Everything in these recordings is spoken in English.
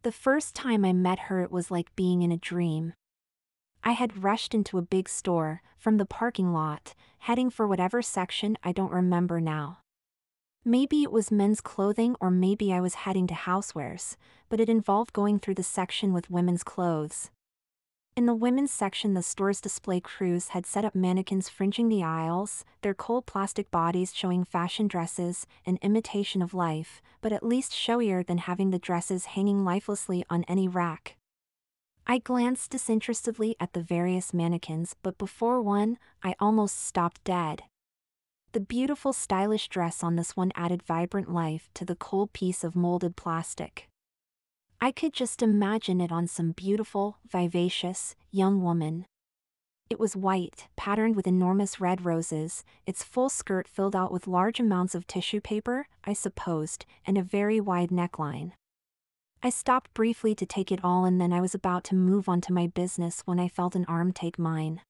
The first time I met her, it was like being in a dream. I had rushed into a big store, from the parking lot, heading for whatever section I don't remember now. Maybe it was men's clothing or maybe I was heading to housewares, but it involved going through the section with women's clothes. In the women's section, the store's display crews had set up mannequins fringing the aisles, their cold plastic bodies showing fashion dresses, an imitation of life, but at least showier than having the dresses hanging lifelessly on any rack. I glanced disinterestedly at the various mannequins, but before one, I almost stopped dead. The beautiful stylish dress on this one added vibrant life to the cold piece of molded plastic. I could just imagine it on some beautiful, vivacious, young woman. It was white, patterned with enormous red roses, its full skirt filled out with large amounts of tissue paper, I supposed, and a very wide neckline. I stopped briefly to take it all and then I was about to move on to my business when I felt an arm take mine.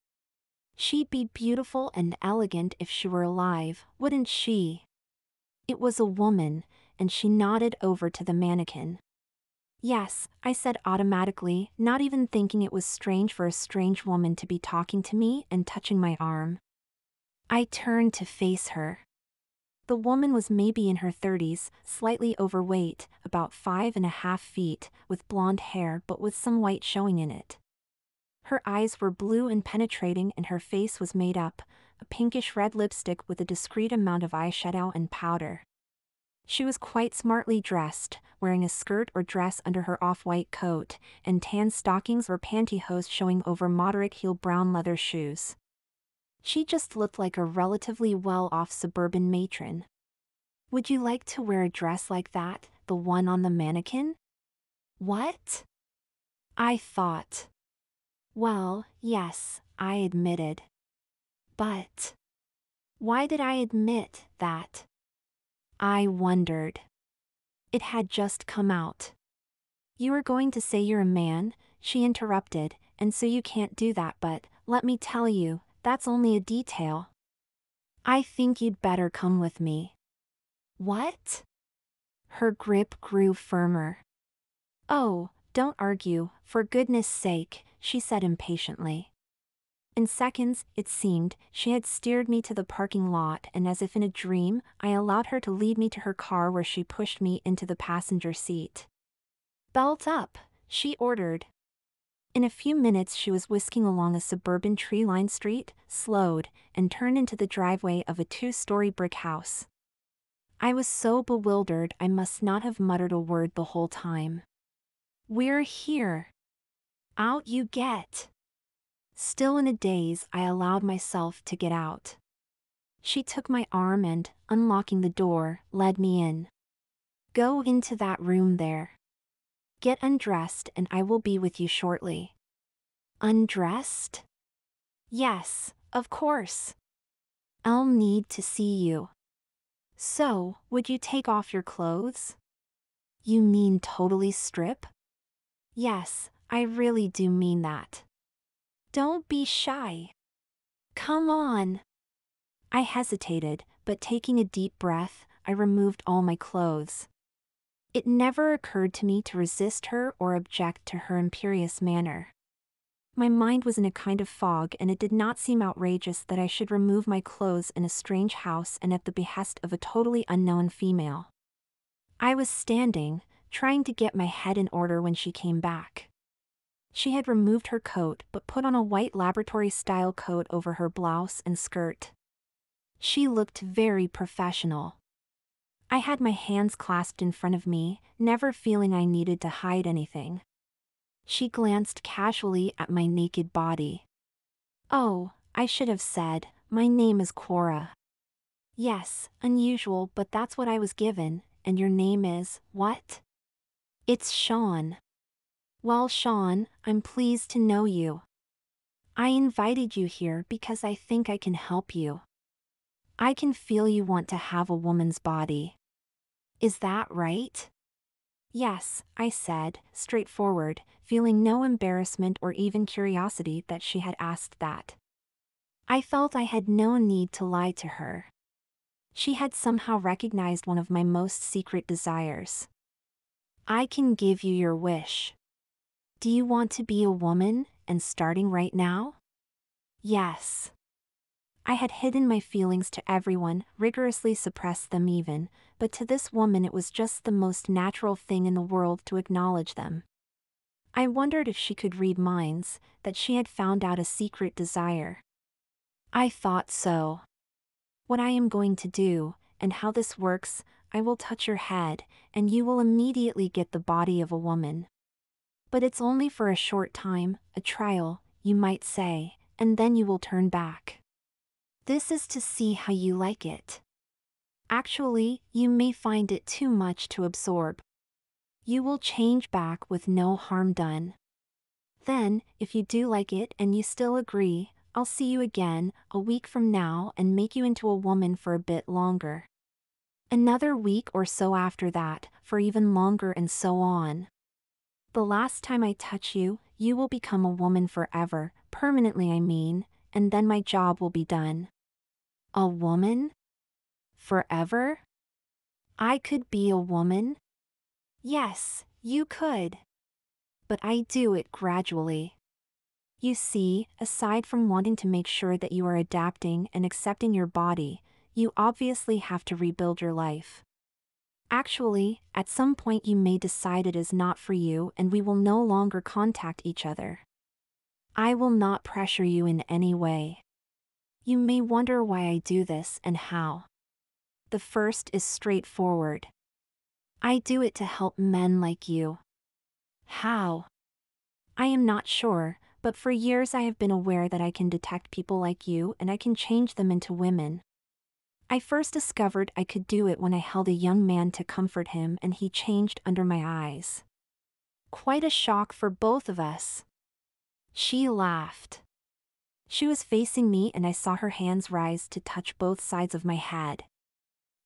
She'd be beautiful and elegant if she were alive, wouldn't she? It was a woman, and she nodded over to the mannequin. Yes, I said automatically, not even thinking it was strange for a strange woman to be talking to me and touching my arm. I turned to face her. The woman was maybe in her 30s, slightly overweight, about 5.5 feet, with blonde hair but with some white showing in it. Her eyes were blue and penetrating and her face was made up, a pinkish red lipstick with a discreet amount of eyeshadow and powder. She was quite smartly dressed, wearing a skirt or dress under her off-white coat, and tan stockings or pantyhose showing over moderate-heel brown leather shoes. She just looked like a relatively well-off suburban matron. Would you like to wear a dress like that, the one on the mannequin? What? I thought. Well, yes, I admitted. But why did I admit that? I wondered. It had just come out. You were going to say you're a man, she interrupted, and so you can't do that, but, let me tell you, that's only a detail. I think you'd better come with me. What? Her grip grew firmer. Oh, don't argue, for goodness sake, she said impatiently. In seconds, it seemed, she had steered me to the parking lot and as if in a dream, I allowed her to lead me to her car where she pushed me into the passenger seat. Belt up, she ordered. In a few minutes she was whisking along a suburban tree-lined street, slowed, and turned into the driveway of a 2-story brick house. I was so bewildered I must not have muttered a word the whole time. We're here. Out you get. Still in a daze, I allowed myself to get out. She took my arm and, unlocking the door, led me in. Go into that room there. Get undressed and I will be with you shortly. Undressed? Yes, of course. I'll need to see you. So, would you take off your clothes? You mean totally strip? Yes, I really do mean that. Don't be shy. Come on. I hesitated, but taking a deep breath, I removed all my clothes. It never occurred to me to resist her or object to her imperious manner. My mind was in a kind of fog and it did not seem outrageous that I should remove my clothes in a strange house and at the behest of a totally unknown female. I was standing, trying to get my head in order when she came back. She had removed her coat but put on a white laboratory-style coat over her blouse and skirt. She looked very professional. I had my hands clasped in front of me, never feeling I needed to hide anything. She glanced casually at my naked body. Oh, I should have said, my name is Cora. Yes, unusual, but that's what I was given, and your name is, what? It's Sean. Well, Sean, I'm pleased to know you. I invited you here because I think I can help you. I can feel you want to have a woman's body. Is that right? Yes, I said, straightforward, feeling no embarrassment or even curiosity that she had asked that. I felt I had no need to lie to her. She had somehow recognized one of my most secret desires. I can give you your wish. Do you want to be a woman, and starting right now? Yes. I had hidden my feelings to everyone, rigorously suppressed them even, but to this woman it was just the most natural thing in the world to acknowledge them. I wondered if she could read minds, that she had found out a secret desire. I thought so. What I am going to do, and how this works, I will touch your head, and you will immediately get the body of a woman. But it's only for a short time, a trial, you might say, and then you will turn back. This is to see how you like it. Actually, you may find it too much to absorb. You will change back with no harm done. Then, if you do like it and you still agree, I'll see you again, a week from now, and make you into a woman for a bit longer. Another week or so after that, for even longer, and so on. The last time I touch you, you will become a woman forever, permanently I mean, and then my job will be done. A woman? Forever? I could be a woman? Yes, you could. But I do it gradually. You see, aside from wanting to make sure that you are adapting and accepting your body, you obviously have to rebuild your life. Actually, at some point you may decide it is not for you and we will no longer contact each other. I will not pressure you in any way. You may wonder why I do this and how. The first is straightforward. I do it to help men like you. How? I am not sure, but for years I have been aware that I can detect people like you and I can change them into women. I first discovered I could do it when I held a young man to comfort him and he changed under my eyes. Quite a shock for both of us. She laughed. She was facing me and I saw her hands rise to touch both sides of my head.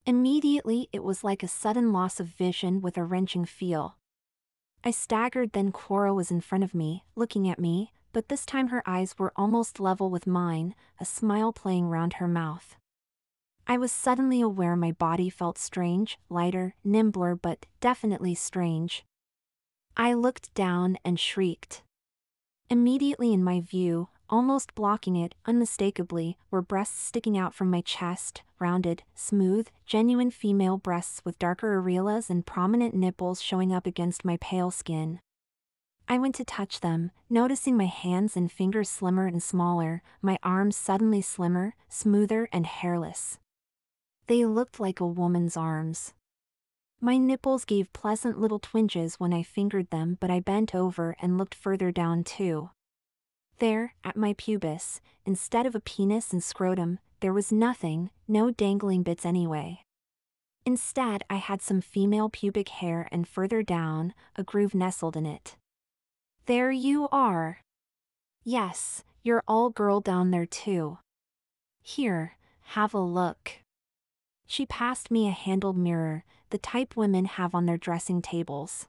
Immediately it was like a sudden loss of vision with a wrenching feel. I staggered, then Cora was in front of me, looking at me, but this time her eyes were almost level with mine, a smile playing round her mouth. I was suddenly aware my body felt strange, lighter, nimbler, but definitely strange. I looked down and shrieked. Immediately in my view, almost blocking it, unmistakably, were breasts sticking out from my chest, rounded, smooth, genuine female breasts with darker areolas and prominent nipples showing up against my pale skin. I went to touch them, noticing my hands and fingers slimmer and smaller, my arms suddenly slimmer, smoother and hairless. They looked like a woman's arms. My nipples gave pleasant little twinges when I fingered them, but I bent over and looked further down too. There, at my pubis, instead of a penis and scrotum, there was nothing, no dangling bits anyway. Instead, I had some female pubic hair and further down, a groove nestled in it. There you are. Yes, you're all girl down there too. Here, have a look. She passed me a handled mirror, the type women have on their dressing tables.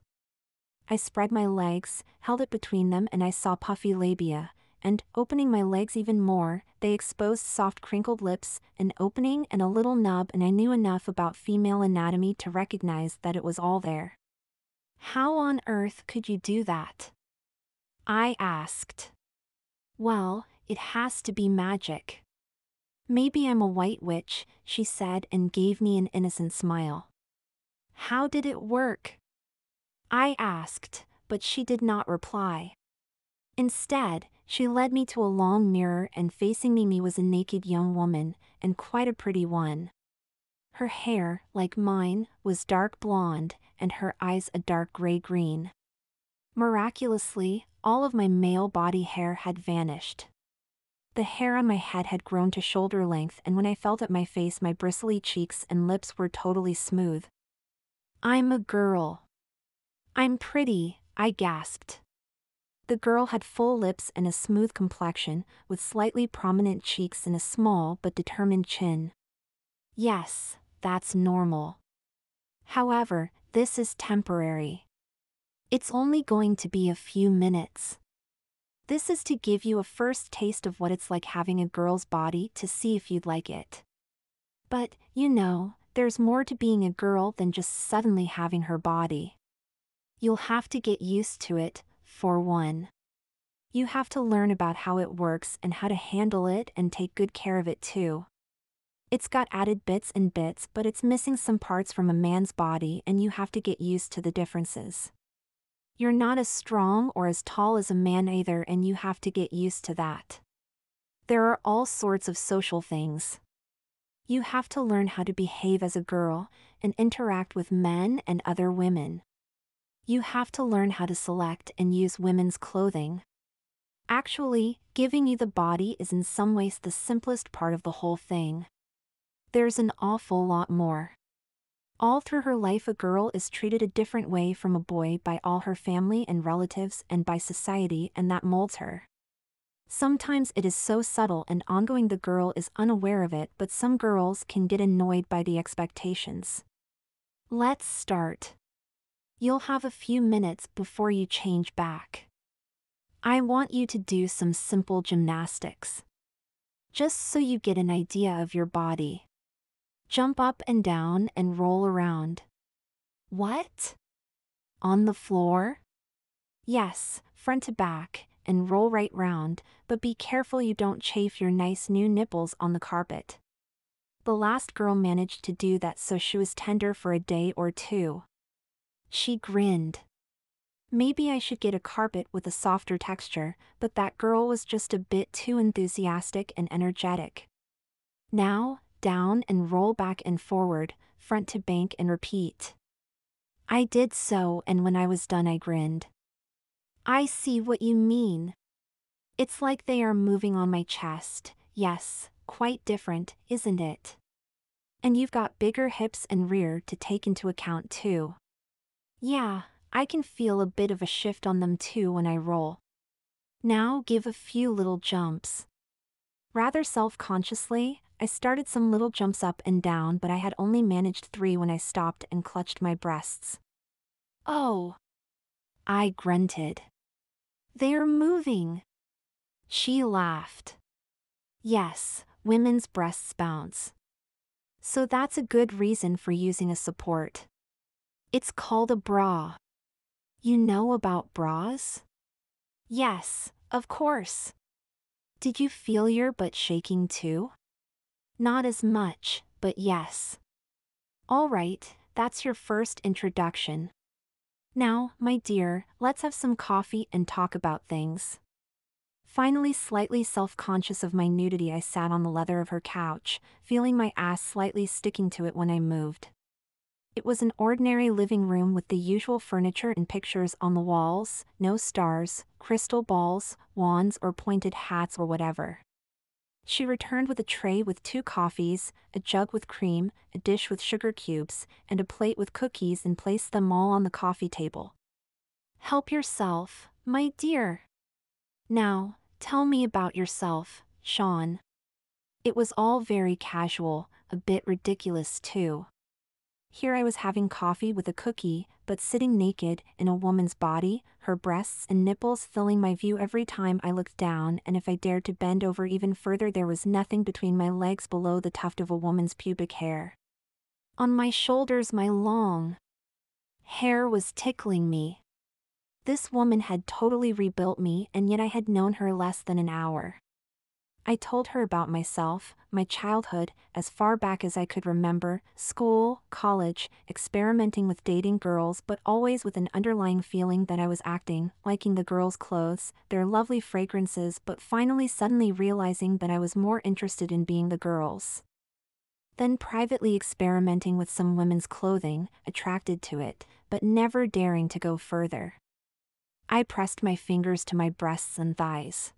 I spread my legs, held it between them, and I saw puffy labia, and, opening my legs even more, they exposed soft crinkled lips, an opening and a little nub, and I knew enough about female anatomy to recognize that it was all there. How on earth could you do that? I asked. Well, it has to be magic. Maybe I'm a white witch, she said and gave me an innocent smile. How did it work? I asked, but she did not reply. Instead, she led me to a long mirror and facing me was a naked young woman, and quite a pretty one. Her hair, like mine, was dark blonde, and her eyes a dark gray-green. Miraculously, all of my male body hair had vanished. The hair on my head had grown to shoulder length, and when I felt at my face, my bristly cheeks and lips were totally smooth. I'm a girl. I'm pretty, I gasped. The girl had full lips and a smooth complexion, with slightly prominent cheeks and a small but determined chin. Yes, that's normal. However, this is temporary. It's only going to be a few minutes. This is to give you a first taste of what it's like having a girl's body, to see if you'd like it. But, you know, there's more to being a girl than just suddenly having her body. You'll have to get used to it, for one. You have to learn about how it works and how to handle it and take good care of it too. It's got added bits and bits, but it's missing some parts from a man's body and you have to get used to the differences. You're not as strong or as tall as a man either and you have to get used to that. There are all sorts of social things. You have to learn how to behave as a girl and interact with men and other women. You have to learn how to select and use women's clothing. Actually, giving you the body is in some ways the simplest part of the whole thing. There's an awful lot more. All through her life, a girl is treated a different way from a boy by all her family and relatives and by society, and that molds her. Sometimes it is so subtle and ongoing the girl is unaware of it, but some girls can get annoyed by the expectations. Let's start. You'll have a few minutes before you change back. I want you to do some simple gymnastics. Just so you get an idea of your body. Jump up and down and roll around. What? On the floor? Yes, front to back, and roll right round, but be careful you don't chafe your nice new nipples on the carpet. The last girl managed to do that, so she was tender for a day or two. She grinned. Maybe I should get a carpet with a softer texture, but that girl was just a bit too enthusiastic and energetic. Now, down and roll back and forward, front to bank and repeat. I did so, and when I was done I grinned. I see what you mean. It's like they are moving on my chest. Yes, quite different, isn't it? And you've got bigger hips and rear to take into account too. Yeah, I can feel a bit of a shift on them too when I roll. Now give a few little jumps. Rather self-consciously, I started some little jumps up and down, but I had only managed 3 when I stopped and clutched my breasts. Oh! I grunted. They're moving! She laughed. Yes, women's breasts bounce. So that's a good reason for using a support. It's called a bra. You know about bras? Yes, of course. Did you feel your butt shaking too? Not as much, but yes. All right, that's your first introduction. Now, my dear, let's have some coffee and talk about things. Finally, slightly self-conscious of my nudity, I sat on the leather of her couch, feeling my ass slightly sticking to it when I moved. It was an ordinary living room with the usual furniture and pictures on the walls, no stars, crystal balls, wands or pointed hats or whatever. She returned with a tray with 2 coffees, a jug with cream, a dish with sugar cubes, and a plate with cookies, and placed them all on the coffee table. Help yourself, my dear. Now, tell me about yourself, Sean. It was all very casual, a bit ridiculous too. Here I was having coffee with a cookie, but sitting naked in a woman's body, her breasts and nipples filling my view every time I looked down, and if I dared to bend over even further there was nothing between my legs below the tuft of a woman's pubic hair. On my shoulders my long hair was tickling me. This woman had totally rebuilt me, and yet I had known her less than an hour. I told her about myself, my childhood, as far back as I could remember, school, college, experimenting with dating girls, but always with an underlying feeling that I was acting, liking the girls' clothes, their lovely fragrances, but finally suddenly realizing that I was more interested in being the girls. Then privately experimenting with some women's clothing, attracted to it, but never daring to go further. I pressed my fingers to my breasts and thighs.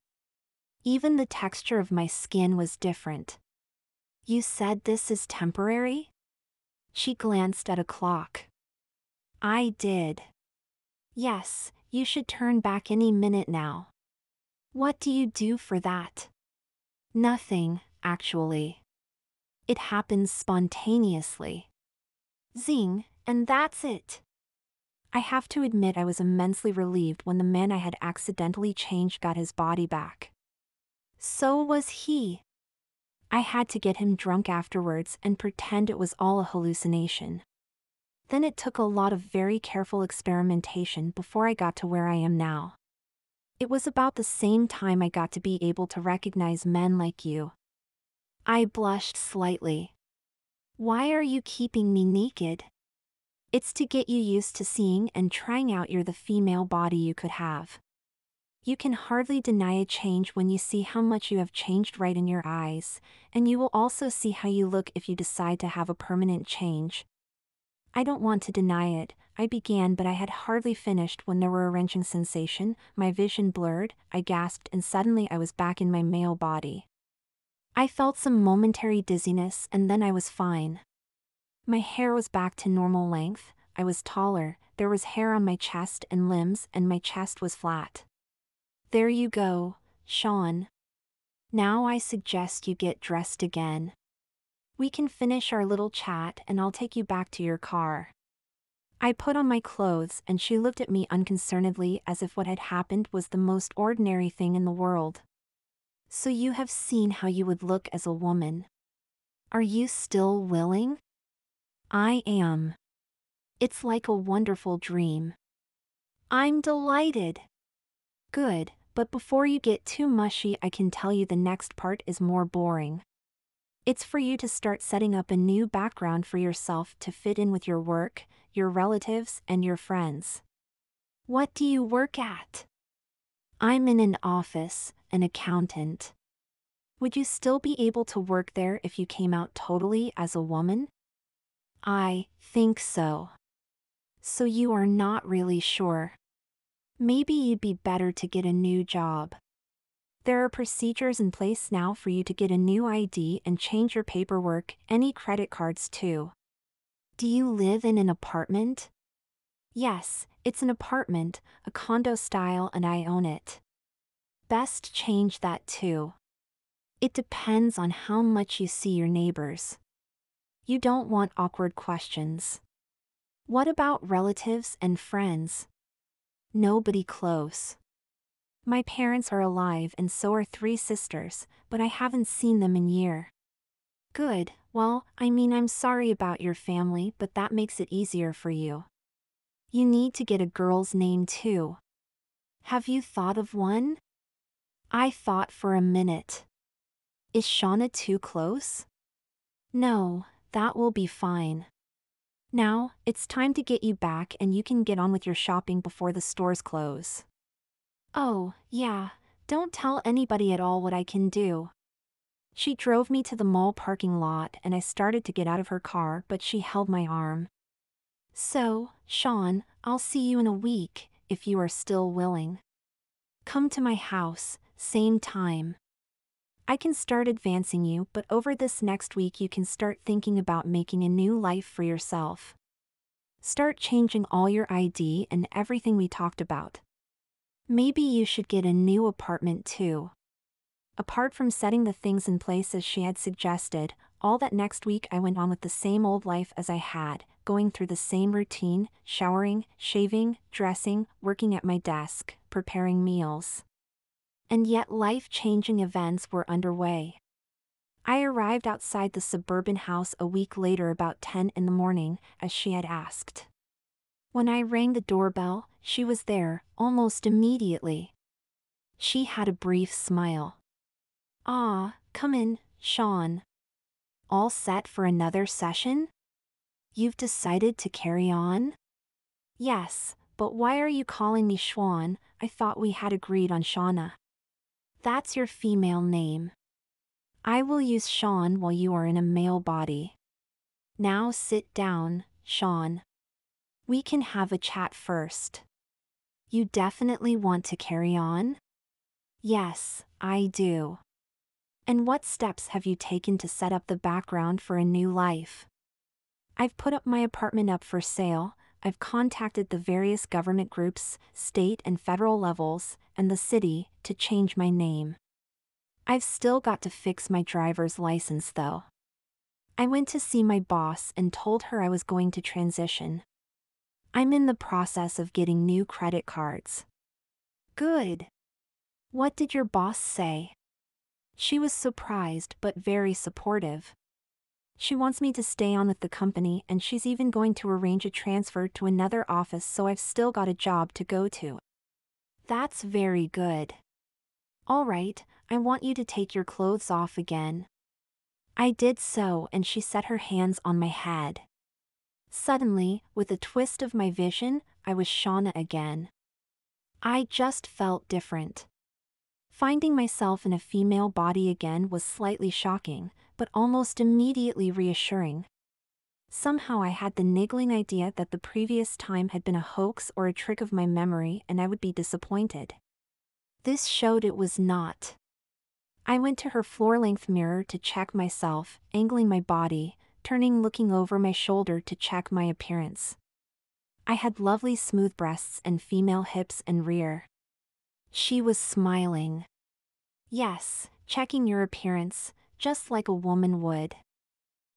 Even the texture of my skin was different. You said this is temporary? She glanced at a clock. I did. Yes, you should turn back any minute now. What do you do for that? Nothing, actually. It happens spontaneously. Zing, and that's it. I have to admit I was immensely relieved when the man I had accidentally changed got his body back. So was he. I had to get him drunk afterwards and pretend it was all a hallucination. Then it took a lot of very careful experimentation before I got to where I am now. It was about the same time I got to be able to recognize men like you. I blushed slightly. Why are you keeping me naked? It's to get you used to seeing and trying out you're the female body you could have. You can hardly deny a change when you see how much you have changed right in your eyes, and you will also see how you look if you decide to have a permanent change. I don't want to deny it, I began, but I had hardly finished when there were a wrenching sensation, my vision blurred, I gasped, and suddenly I was back in my male body. I felt some momentary dizziness and then I was fine. My hair was back to normal length, I was taller, there was hair on my chest and limbs, and my chest was flat. There you go, Sean. Now I suggest you get dressed again. We can finish our little chat and I'll take you back to your car. I put on my clothes and she looked at me unconcernedly as if what had happened was the most ordinary thing in the world. So you have seen how you would look as a woman. Are you still willing? I am. It's like a wonderful dream. I'm delighted. Good, but before you get too mushy, I can tell you the next part is more boring. It's for you to start setting up a new background for yourself to fit in with your work, your relatives, and your friends. What do you work at? I'm in an office, an accountant. Would you still be able to work there if you came out totally as a woman? I think so. So you are not really sure. Maybe you'd be better to get a new job. There are procedures in place now for you to get a new ID and change your paperwork, any credit cards too. Do you live in an apartment? Yes, it's an apartment, a condo style, and I own it. Best change that too. It depends on how much you see your neighbors. You don't want awkward questions. What about relatives and friends? Nobody close. My parents are alive and so are 3 sisters, but I haven't seen them in years. Good, well, I'm sorry about your family, but that makes it easier for you. You need to get a girl's name too. Have you thought of one? I thought for a minute. Is Shauna too close? No, that will be fine. Now, it's time to get you back and you can get on with your shopping before the stores close. Oh, yeah, don't tell anybody at all what I can do. She drove me to the mall parking lot and I started to get out of her car, but she held my arm. So, Sean, I'll see you in a week, if you are still willing. Come to my house, same time. I can start advancing you, but over this next week you can start thinking about making a new life for yourself. Start changing all your ID and everything we talked about. Maybe you should get a new apartment too. Apart from setting the things in place as she had suggested, all that next week I went on with the same old life as I had, going through the same routine, showering, shaving, dressing, working at my desk, preparing meals. And yet life-changing events were underway. I arrived outside the suburban house a week later about 10 in the morning, as she had asked. When I rang the doorbell, she was there, almost immediately. She had a brief smile. Ah, come in, Sean. All set for another session? You've decided to carry on? Yes, but why are you calling me Schwan? I thought we had agreed on Shauna. That's your female name. I will use Sean while you are in a male body. Now sit down, Sean. We can have a chat first. You definitely want to carry on? Yes, I do. And what steps have you taken to set up the background for a new life? I've put up my apartment up for sale, I've contacted the various government groups, state and federal levels, and the city, to change my name. I've still got to fix my driver's license though. I went to see my boss and told her I was going to transition. I'm in the process of getting new credit cards. Good. What did your boss say? She was surprised but very supportive. She wants me to stay on with the company, and she's even going to arrange a transfer to another office, so I've still got a job to go to. That's very good. All right, I want you to take your clothes off again. I did so, and she set her hands on my head. Suddenly, with a twist of my vision, I was Shauna again. I just felt different. Finding myself in a female body again was slightly shocking, but almost immediately reassuring. Somehow I had the niggling idea that the previous time had been a hoax or a trick of my memory, and I would be disappointed. This showed it was not. I went to her floor-length mirror to check myself, angling my body, turning, looking over my shoulder to check my appearance. I had lovely smooth breasts and female hips and rear. She was smiling. Yes, checking your appearance, just like a woman would.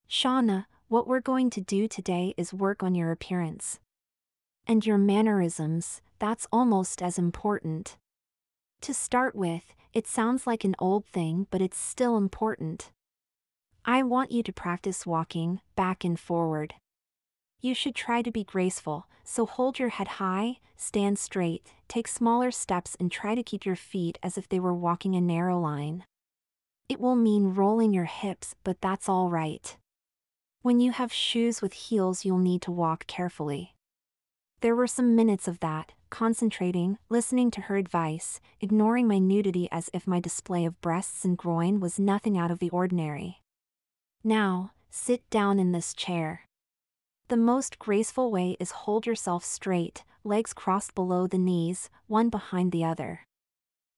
Shauna, what we're going to do today is work on your appearance. And your mannerisms, that's almost as important. To start with, it sounds like an old thing, but it's still important. I want you to practice walking back and forward. You should try to be graceful, so hold your head high, stand straight, take smaller steps, and try to keep your feet as if they were walking a narrow line. It will mean rolling your hips, but that's all right. When you have shoes with heels, you'll need to walk carefully. There were some minutes of that, concentrating, listening to her advice, ignoring my nudity as if my display of breasts and groin was nothing out of the ordinary. Now, sit down in this chair. The most graceful way is hold yourself straight, legs crossed below the knees, one behind the other.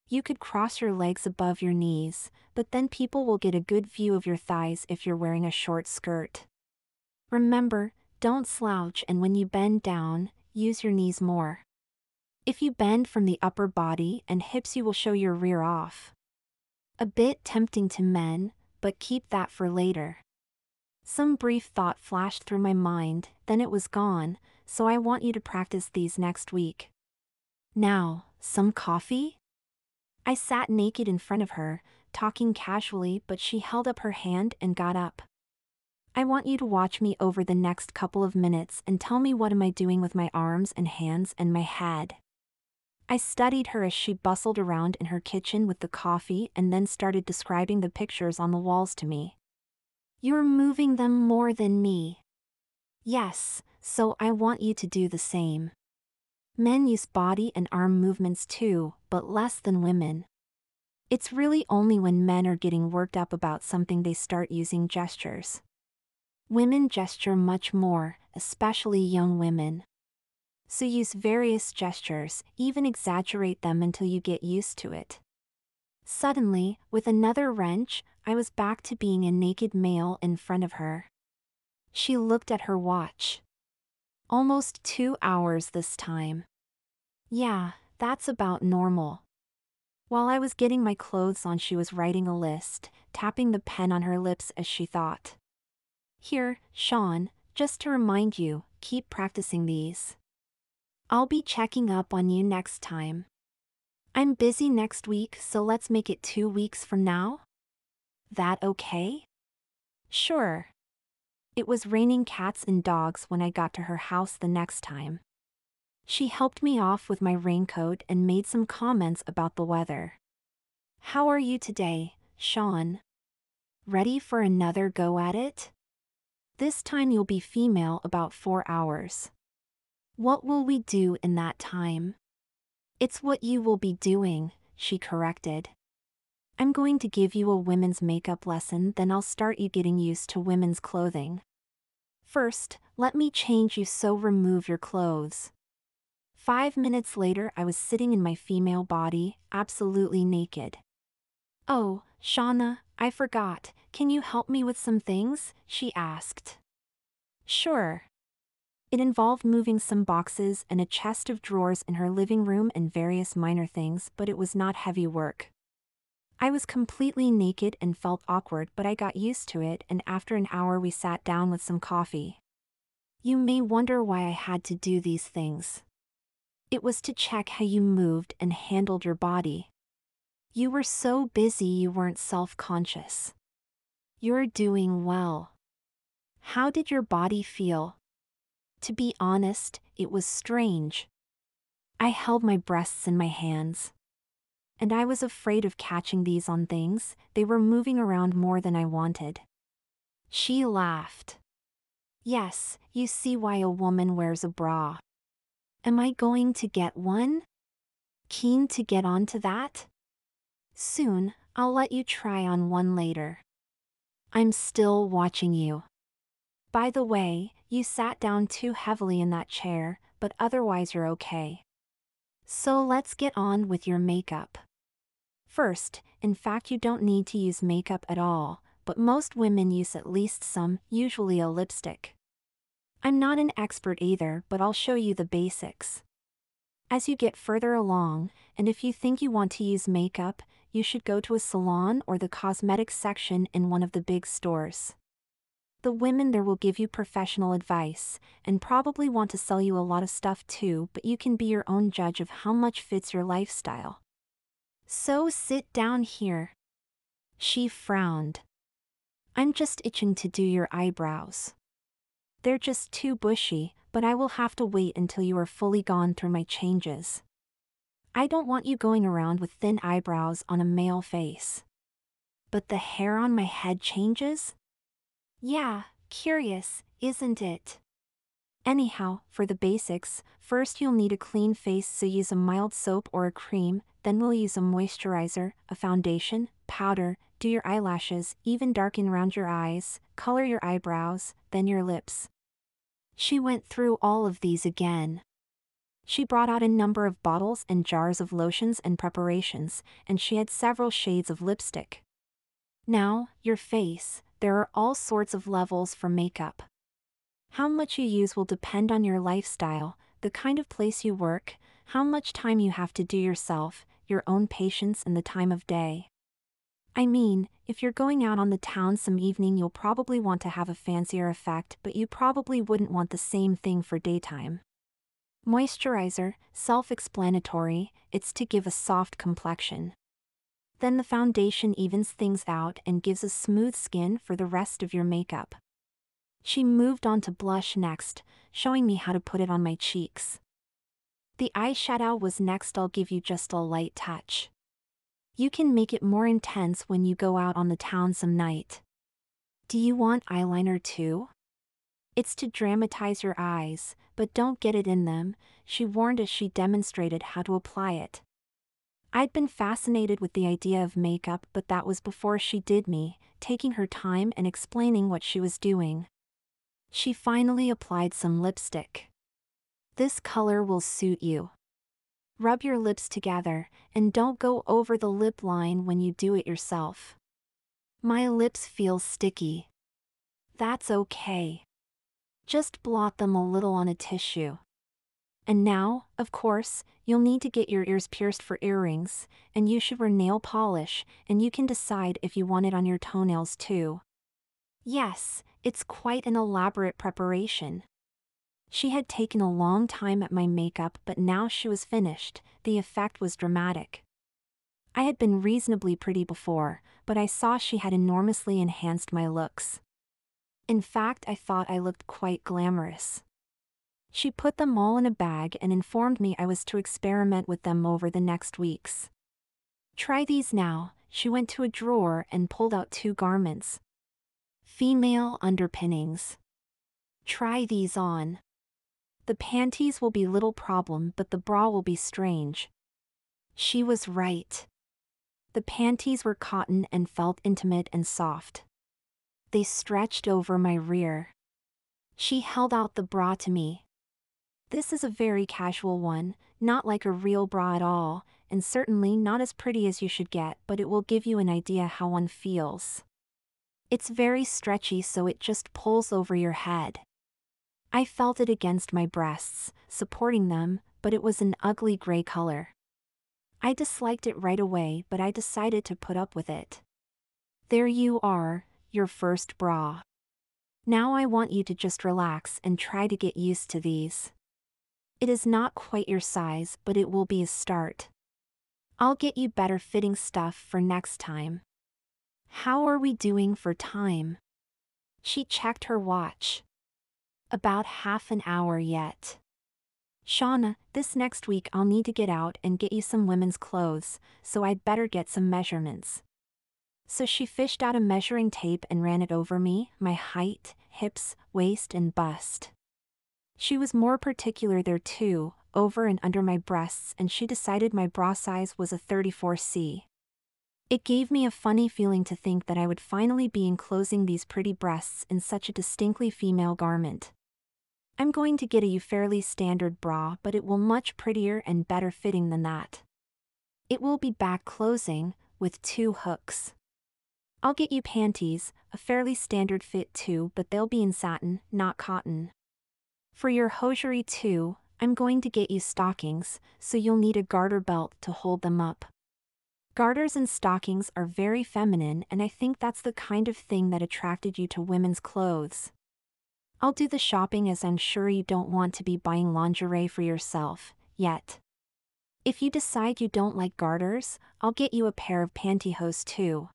You could cross your legs above your knees, but then people will get a good view of your thighs if you're wearing a short skirt. Remember, don't slouch, and when you bend down, use your knees more. If you bend from the upper body and hips, you will show your rear off. A bit tempting to men, but keep that for later. Some brief thought flashed through my mind, then it was gone, so I want you to practice these next week. Now, some coffee? I sat naked in front of her, talking casually, but she held up her hand and got up. I want you to watch me over the next couple of minutes and tell me, what am I doing with my arms and hands and my head? I studied her as she bustled around in her kitchen with the coffee and then started describing the pictures on the walls to me. You're moving them more than me. Yes, so I want you to do the same. Men use body and arm movements too, but less than women. It's really only when men are getting worked up about something they start using gestures. Women gesture much more, especially young women. So use various gestures, even exaggerate them until you get used to it. Suddenly, with another wrench, I was back to being a naked male in front of her. She looked at her watch. Almost 2 hours this time. Yeah, that's about normal. While I was getting my clothes on, she was writing a list, tapping the pen on her lips as she thought. Here, Sean, just to remind you, keep practicing these. I'll be checking up on you next time. I'm busy next week, so let's make it 2 weeks from now? That okay? Sure. It was raining cats and dogs when I got to her house the next time. She helped me off with my raincoat and made some comments about the weather. How are you today, Sean? Ready for another go at it? This time you'll be female about 4 hours. What will we do in that time? It's what you will be doing, she corrected. I'm going to give you a women's makeup lesson, then I'll start you getting used to women's clothing. First, let me change you, so remove your clothes. 5 minutes later, I was sitting in my female body, absolutely naked. Oh, Shauna, I forgot, can you help me with some things? She asked. Sure. It involved moving some boxes and a chest of drawers in her living room and various minor things, but it was not heavy work. I was completely naked and felt awkward, but I got used to it, and after an hour we sat down with some coffee. You may wonder why I had to do these things. It was to check how you moved and handled your body. You were so busy you weren't self-conscious. You're doing well. How did your body feel? To be honest, it was strange. I held my breasts in my hands. And I was afraid of catching these on things, they were moving around more than I wanted. She laughed. Yes, you see why a woman wears a bra. Am I going to get one? Keen to get onto that? Soon, I'll let you try on one later. I'm still watching you. By the way, you sat down too heavily in that chair, but otherwise you're okay. So let's get on with your makeup. First, in fact you don't need to use makeup at all, but most women use at least some, usually a lipstick. I'm not an expert either, but I'll show you the basics. As you get further along, and if you think you want to use makeup, you should go to a salon or the cosmetics section in one of the big stores. The women there will give you professional advice, and probably want to sell you a lot of stuff too, but you can be your own judge of how much fits your lifestyle. So sit down here. She frowned. I'm just itching to do your eyebrows. They're just too bushy, but I will have to wait until you are fully gone through my changes. I don't want you going around with thin eyebrows on a male face. But the hair on my head changes? Yeah, curious, isn't it? Anyhow, for the basics, first you'll need a clean face, so use a mild soap or a cream, then we'll use a moisturizer, a foundation, powder, do your eyelashes, even darken around your eyes, color your eyebrows, then your lips. She went through all of these again. She brought out a number of bottles and jars of lotions and preparations, and she had several shades of lipstick. Now, your face, there are all sorts of levels for makeup. How much you use will depend on your lifestyle, the kind of place you work, how much time you have to do yourself, your own patience, and the time of day. I mean, if you're going out on the town some evening, you'll probably want to have a fancier effect, but you probably wouldn't want the same thing for daytime. Moisturizer, self-explanatory, it's to give a soft complexion. Then the foundation evens things out and gives a smooth skin for the rest of your makeup. She moved on to blush next, showing me how to put it on my cheeks. The eyeshadow was next. I'll give you just a light touch. You can make it more intense when you go out on the town some night. Do you want eyeliner too? It's to dramatize your eyes, but don't get it in them, she warned as she demonstrated how to apply it. I'd been fascinated with the idea of makeup, but that was before she did me, taking her time and explaining what she was doing. She finally applied some lipstick. This color will suit you. Rub your lips together, and don't go over the lip line when you do it yourself. My lips feel sticky. That's okay. Just blot them a little on a tissue. And now, of course, you'll need to get your ears pierced for earrings, and you should wear nail polish, and you can decide if you want it on your toenails too. Yes, it's quite an elaborate preparation. She had taken a long time at my makeup, but now she was finished. The effect was dramatic. I had been reasonably pretty before, but I saw she had enormously enhanced my looks. In fact, I thought I looked quite glamorous. She put them all in a bag and informed me I was to experiment with them over the next weeks. Try these now. She went to a drawer and pulled out 2 garments. Female underpinnings. Try these on. The panties will be little problem, but the bra will be strange. She was right. The panties were cotton and felt intimate and soft. They stretched over my rear. She held out the bra to me. This is a very casual one, not like a real bra at all, and certainly not as pretty as you should get, but it will give you an idea how one feels. It's very stretchy, so it just pulls over your head. I felt it against my breasts, supporting them, but it was an ugly gray color. I disliked it right away, but I decided to put up with it. There you are, your first bra. Now I want you to just relax and try to get used to these. It is not quite your size, but it will be a start. I'll get you better fitting stuff for next time. How are we doing for time? She checked her watch. About half an hour yet. Shauna, this next week I'll need to get out and get you some women's clothes, so I'd better get some measurements. So she fished out a measuring tape and ran it over me, my height, hips, waist, and bust. She was more particular there too, over and under my breasts, and she decided my bra size was a 34C. It gave me a funny feeling to think that I would finally be enclosing these pretty breasts in such a distinctly female garment. I'm going to get a fairly standard bra, but it will much prettier and better fitting than that. It will be back closing, with 2 hooks. I'll get you panties, a fairly standard fit too, but they'll be in satin, not cotton. For your hosiery too, I'm going to get you stockings, so you'll need a garter belt to hold them up. Garters and stockings are very feminine, and I think that's the kind of thing that attracted you to women's clothes. I'll do the shopping, as I'm sure you don't want to be buying lingerie for yourself, yet. If you decide you don't like garters, I'll get you a pair of pantyhose too.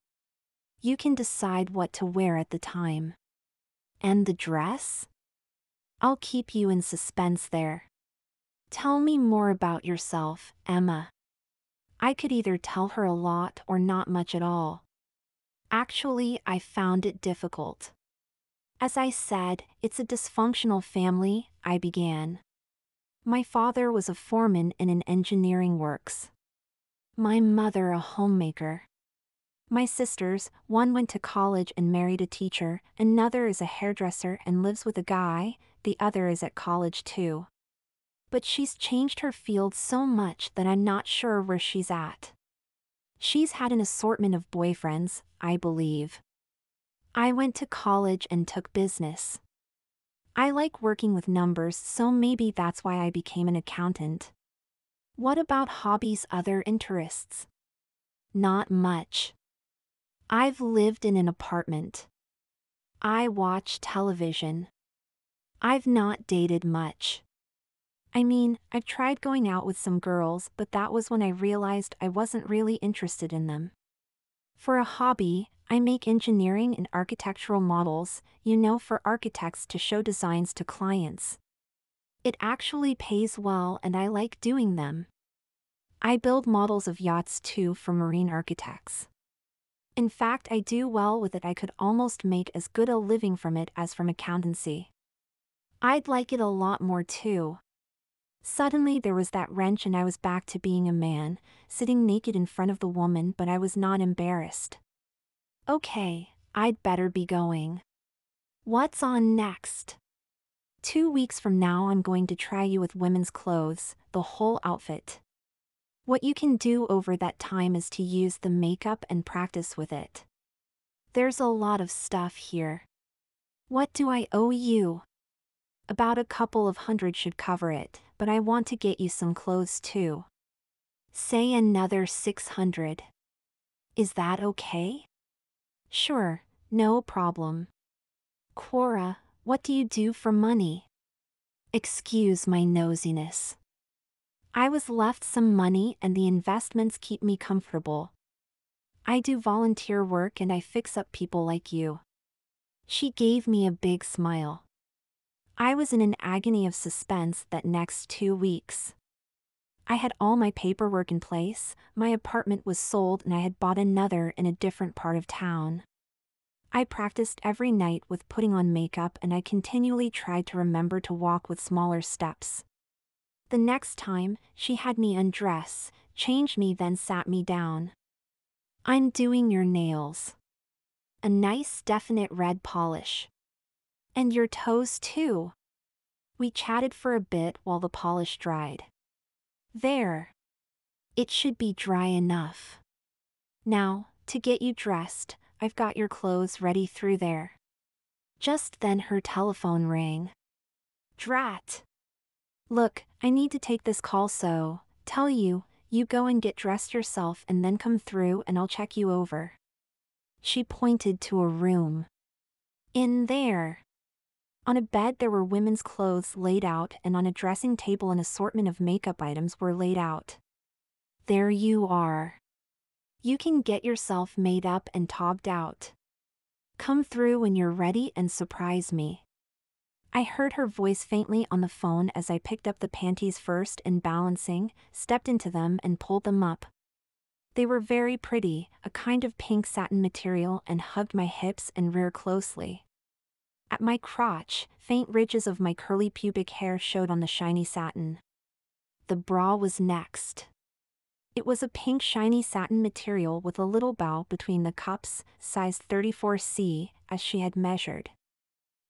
You can decide what to wear at the time. And the dress? I'll keep you in suspense there. Tell me more about yourself, Emma. I could either tell her a lot or not much at all. Actually, I found it difficult. As I said, it's a dysfunctional family, I began. My father was a foreman in an engineering works. My mother a homemaker. My sisters, one went to college and married a teacher, another is a hairdresser and lives with a guy, the other is at college too. But she's changed her field so much that I'm not sure where she's at. She's had an assortment of boyfriends, I believe. I went to college and took business. I like working with numbers, so maybe that's why I became an accountant. What about hobbies, other interests? Not much. I've lived in an apartment. I watch television. I've not dated much. I mean, I've tried going out with some girls, but that was when I realized I wasn't really interested in them. For a hobby, I make engineering and architectural models, for architects to show designs to clients. It actually pays well and I like doing them. I build models of yachts too for marine architects. In fact, I do well with it. I could almost make as good a living from it as from accountancy. I'd like it a lot more too. Suddenly there was that wrench and I was back to being a man, sitting naked in front of the woman, but I was not embarrassed. Okay, I'd better be going. What's on next? 2 weeks from now I'm going to try you with women's clothes, the whole outfit. What you can do over that time is to use the makeup and practice with it. There's a lot of stuff here. What do I owe you? About a couple of hundred should cover it, but I want to get you some clothes too. Say another 600. Is that okay? Sure, no problem. Cora, what do you do for money? Excuse my nosiness. I was left some money and the investments keep me comfortable. I do volunteer work and I fix up people like you. She gave me a big smile. I was in an agony of suspense that next 2 weeks. I had all my paperwork in place, my apartment was sold and I had bought another in a different part of town. I practiced every night with putting on makeup and I continually tried to remember to walk with smaller steps. The next time, she had me undress, changed me, then sat me down. I'm doing your nails. A nice definite red polish. And your toes too. We chatted for a bit while the polish dried. There. It should be dry enough. Now, to get you dressed, I've got your clothes ready through there. Just then her telephone rang. Drat. Look, I need to take this call, so, tell you, you go and get dressed yourself and then come through and I'll check you over. She pointed to a room. In there. On a bed there were women's clothes laid out, and on a dressing table an assortment of makeup items were laid out. There you are. You can get yourself made up and tobbed out. Come through when you're ready and surprise me. I heard her voice faintly on the phone as I picked up the panties first and balancing, stepped into them and pulled them up. They were very pretty, a kind of pink satin material, and hugged my hips and rear closely. At my crotch, faint ridges of my curly pubic hair showed on the shiny satin. The bra was next. It was a pink shiny satin material with a little bow between the cups, size 34C, as she had measured.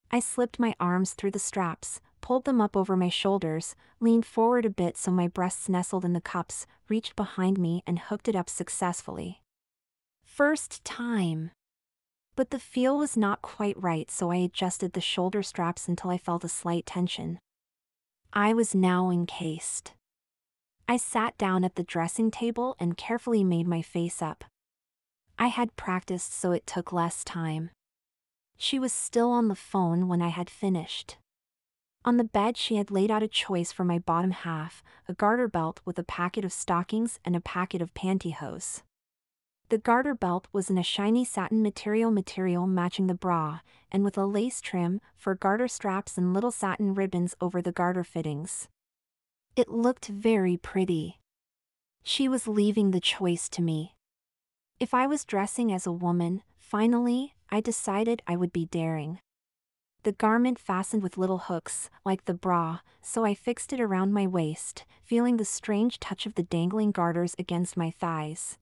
I slipped my arms through the straps, pulled them up over my shoulders, leaned forward a bit so my breasts nestled in the cups, reached behind me and hooked it up successfully. First time. But the feel was not quite right, so I adjusted the shoulder straps until I felt a slight tension. I was now encased. I sat down at the dressing table and carefully made my face up. I had practiced, so it took less time. She was still on the phone when I had finished. On the bed she had laid out a choice for my bottom half, a garter belt with a packet of stockings and a packet of pantyhose. The garter belt was in a shiny satin material matching the bra, and with a lace trim for garter straps and little satin ribbons over the garter fittings. It looked very pretty. She was leaving the choice to me. If I was dressing as a woman, finally, I decided I would be daring. The garment fastened with little hooks, like the bra, so I fixed it around my waist, feeling the strange touch of the dangling garters against my thighs.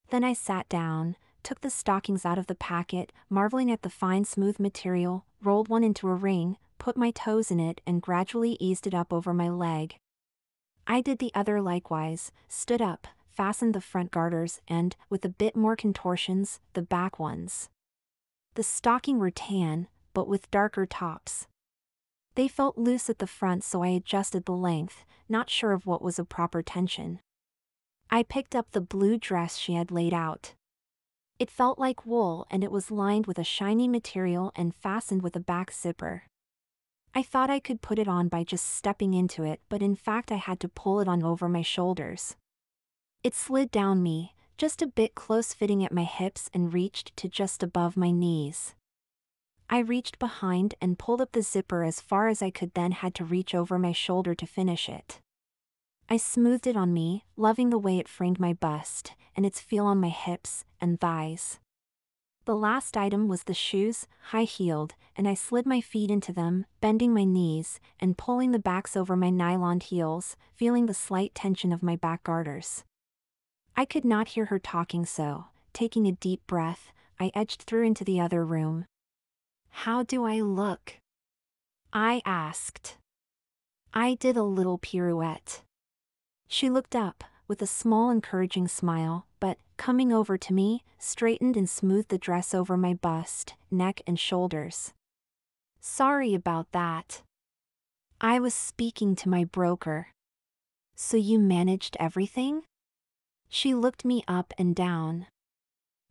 Then I sat down, took the stockings out of the packet, marveling at the fine smooth material, rolled one into a ring, put my toes in it and gradually eased it up over my leg. I did the other likewise, stood up, fastened the front garters and, with a bit more contortions, the back ones. The stocking were tan, but with darker tops. They felt loose at the front, so I adjusted the length, not sure of what was a proper tension. I picked up the blue dress she had laid out. It felt like wool and it was lined with a shiny material and fastened with a back zipper. I thought I could put it on by just stepping into it, but in fact I had to pull it on over my shoulders. It slid down me, just a bit close-fitting at my hips and reached to just above my knees. I reached behind and pulled up the zipper as far as I could, then had to reach over my shoulder to finish it. I smoothed it on me, loving the way it framed my bust, and its feel on my hips and thighs. The last item was the shoes, high-heeled, and I slid my feet into them, bending my knees, and pulling the backs over my nylon heels, feeling the slight tension of my back garters. I could not hear her talking, so, taking a deep breath, I edged through into the other room. "How do I look?" I asked. I did a little pirouette. She looked up, with a small encouraging smile, but, coming over to me, straightened and smoothed the dress over my bust, neck and shoulders. "Sorry about that. I was speaking to my broker." "So you managed everything?" She looked me up and down.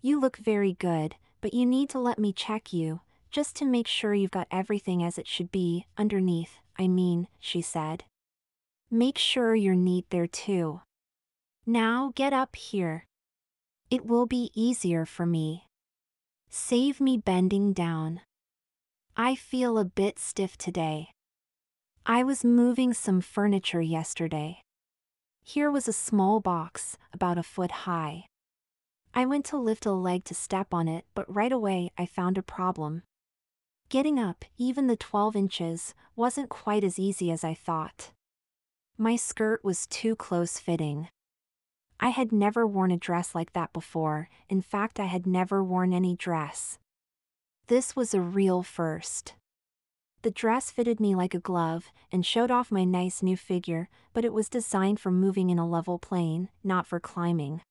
"You look very good, but you need to let me check you, just to make sure you've got everything as it should be, underneath, I mean," she said. "Make sure you're neat there too. Now get up here. It will be easier for me. Save me bending down. I feel a bit stiff today. I was moving some furniture yesterday. Here was a small box, about a foot high. I went to lift a leg to step on it, but right away I found a problem. Getting up, even the 12 inches, wasn't quite as easy as I thought. My skirt was too close-fitting. I had never worn a dress like that before, in fact I had never worn any dress. This was a real first. The dress fitted me like a glove, and showed off my nice new figure, but it was designed for moving in a level plane, not for climbing.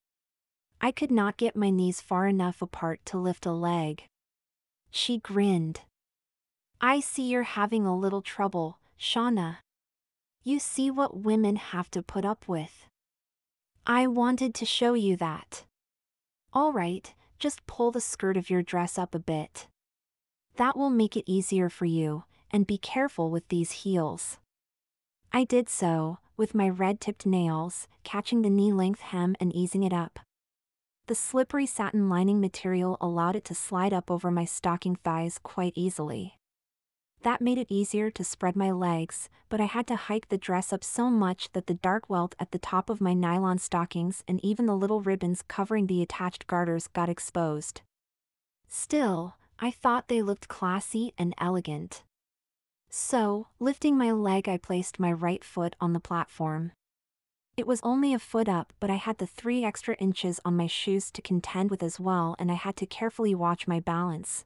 I could not get my knees far enough apart to lift a leg. She grinned. "I see you're having a little trouble, Shauna. You see what women have to put up with. I wanted to show you that. All right, just pull the skirt of your dress up a bit. That will make it easier for you, and be careful with these heels." I did so, with my red-tipped nails, catching the knee-length hem and easing it up. The slippery satin lining material allowed it to slide up over my stocking thighs quite easily. That made it easier to spread my legs, but I had to hike the dress up so much that the dark welt at the top of my nylon stockings and even the little ribbons covering the attached garters got exposed. Still, I thought they looked classy and elegant. So, lifting my leg, I placed my right foot on the platform. It was only a foot up, but I had the 3 extra inches on my shoes to contend with as well, and I had to carefully watch my balance.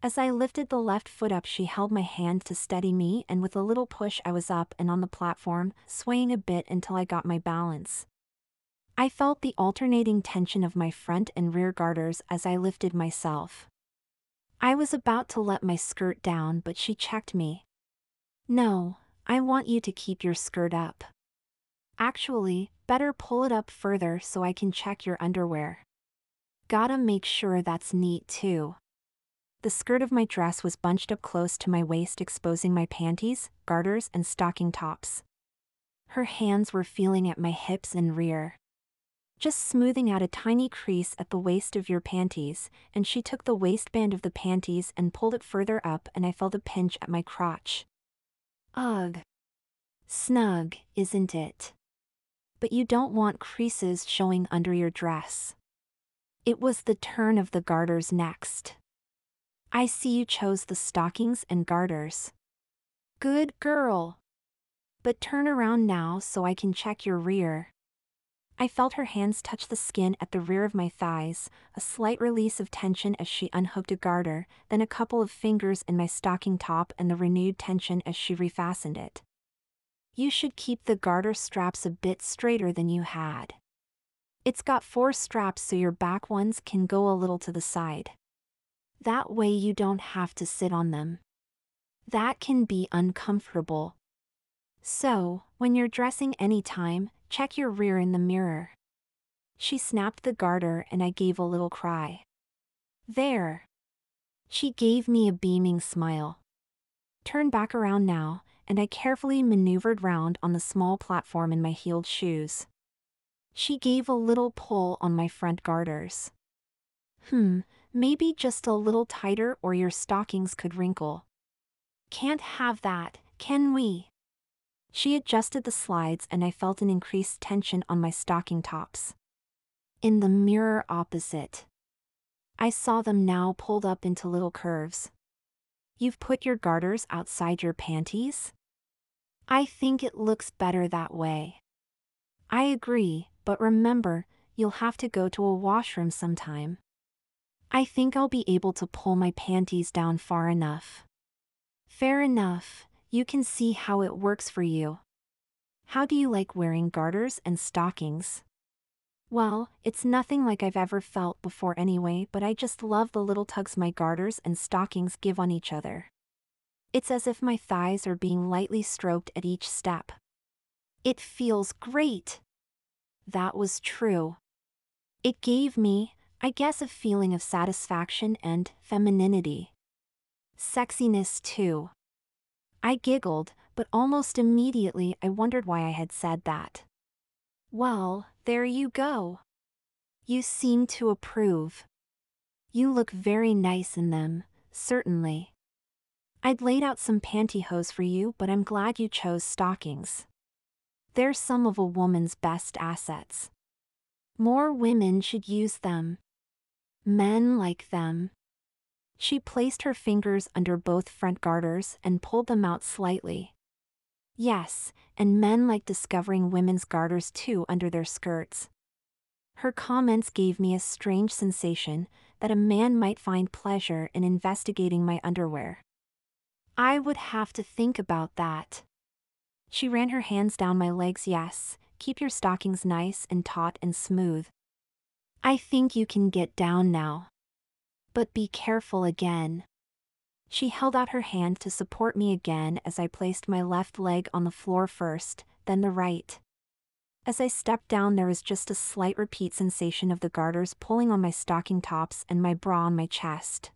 As I lifted the left foot up, she held my hand to steady me, and with a little push I was up and on the platform, swaying a bit until I got my balance. I felt the alternating tension of my front and rear garters as I lifted myself. I was about to let my skirt down, but she checked me. "No, I want you to keep your skirt up. Actually, better pull it up further so I can check your underwear. Gotta make sure that's neat too." The skirt of my dress was bunched up close to my waist, exposing my panties, garters, and stocking tops. Her hands were feeling at my hips and rear. "Just smoothing out a tiny crease at the waist of your panties," and she took the waistband of the panties and pulled it further up, and I felt a pinch at my crotch. Ugh. Snug, isn't it? But you don't want creases showing under your dress. It was the turn of the garters next. "I see you chose the stockings and garters. Good girl. But turn around now so I can check your rear." I felt her hands touch the skin at the rear of my thighs, a slight release of tension as she unhooked a garter, then a couple of fingers in my stocking top and the renewed tension as she refastened it. "You should keep the garter straps a bit straighter than you had. It's got 4 straps so your back ones can go a little to the side. That way you don't have to sit on them. That can be uncomfortable. So, when you're dressing anytime, check your rear in the mirror." She snapped the garter and I gave a little cry. "There." She gave me a beaming smile. "Turn back around now," and I carefully maneuvered round on the small platform in my heeled shoes. She gave a little pull on my front garters. Maybe just a little tighter or your stockings could wrinkle." "Can't have that, can we?" She adjusted the slides and I felt an increased tension on my stocking tops. In the mirror opposite, I saw them now pulled up into little curves. "You've put your garters outside your panties?" "I think it looks better that way." "I agree, but remember, you'll have to go to a washroom sometime." "I think I'll be able to pull my panties down far enough." "Fair enough, you can see how it works for you." "How do you like wearing garters and stockings?" "Well, it's nothing like I've ever felt before anyway, but I just love the little tugs my garters and stockings give on each other. It's as if my thighs are being lightly stroked at each step. It feels great." That was true. It gave me, I guess, a feeling of satisfaction and femininity. Sexiness too. I giggled, but almost immediately I wondered why I had said that. "Well, there you go. You seem to approve. You look very nice in them, certainly. I'd laid out some pantyhose for you, but I'm glad you chose stockings. They're some of a woman's best assets. More women should use them. Men like them." She placed her fingers under both front garters and pulled them out slightly. "Yes, and men like discovering women's garters too under their skirts." Her comments gave me a strange sensation that a man might find pleasure in investigating my underwear. I would have to think about that. She ran her hands down my legs. "Yes, keep your stockings nice and taut and smooth. I think you can get down now. But be careful again." She held out her hand to support me again as I placed my left leg on the floor first, then the right. As I stepped down, there was just a slight repeat sensation of the garters pulling on my stocking tops and my bra on my chest.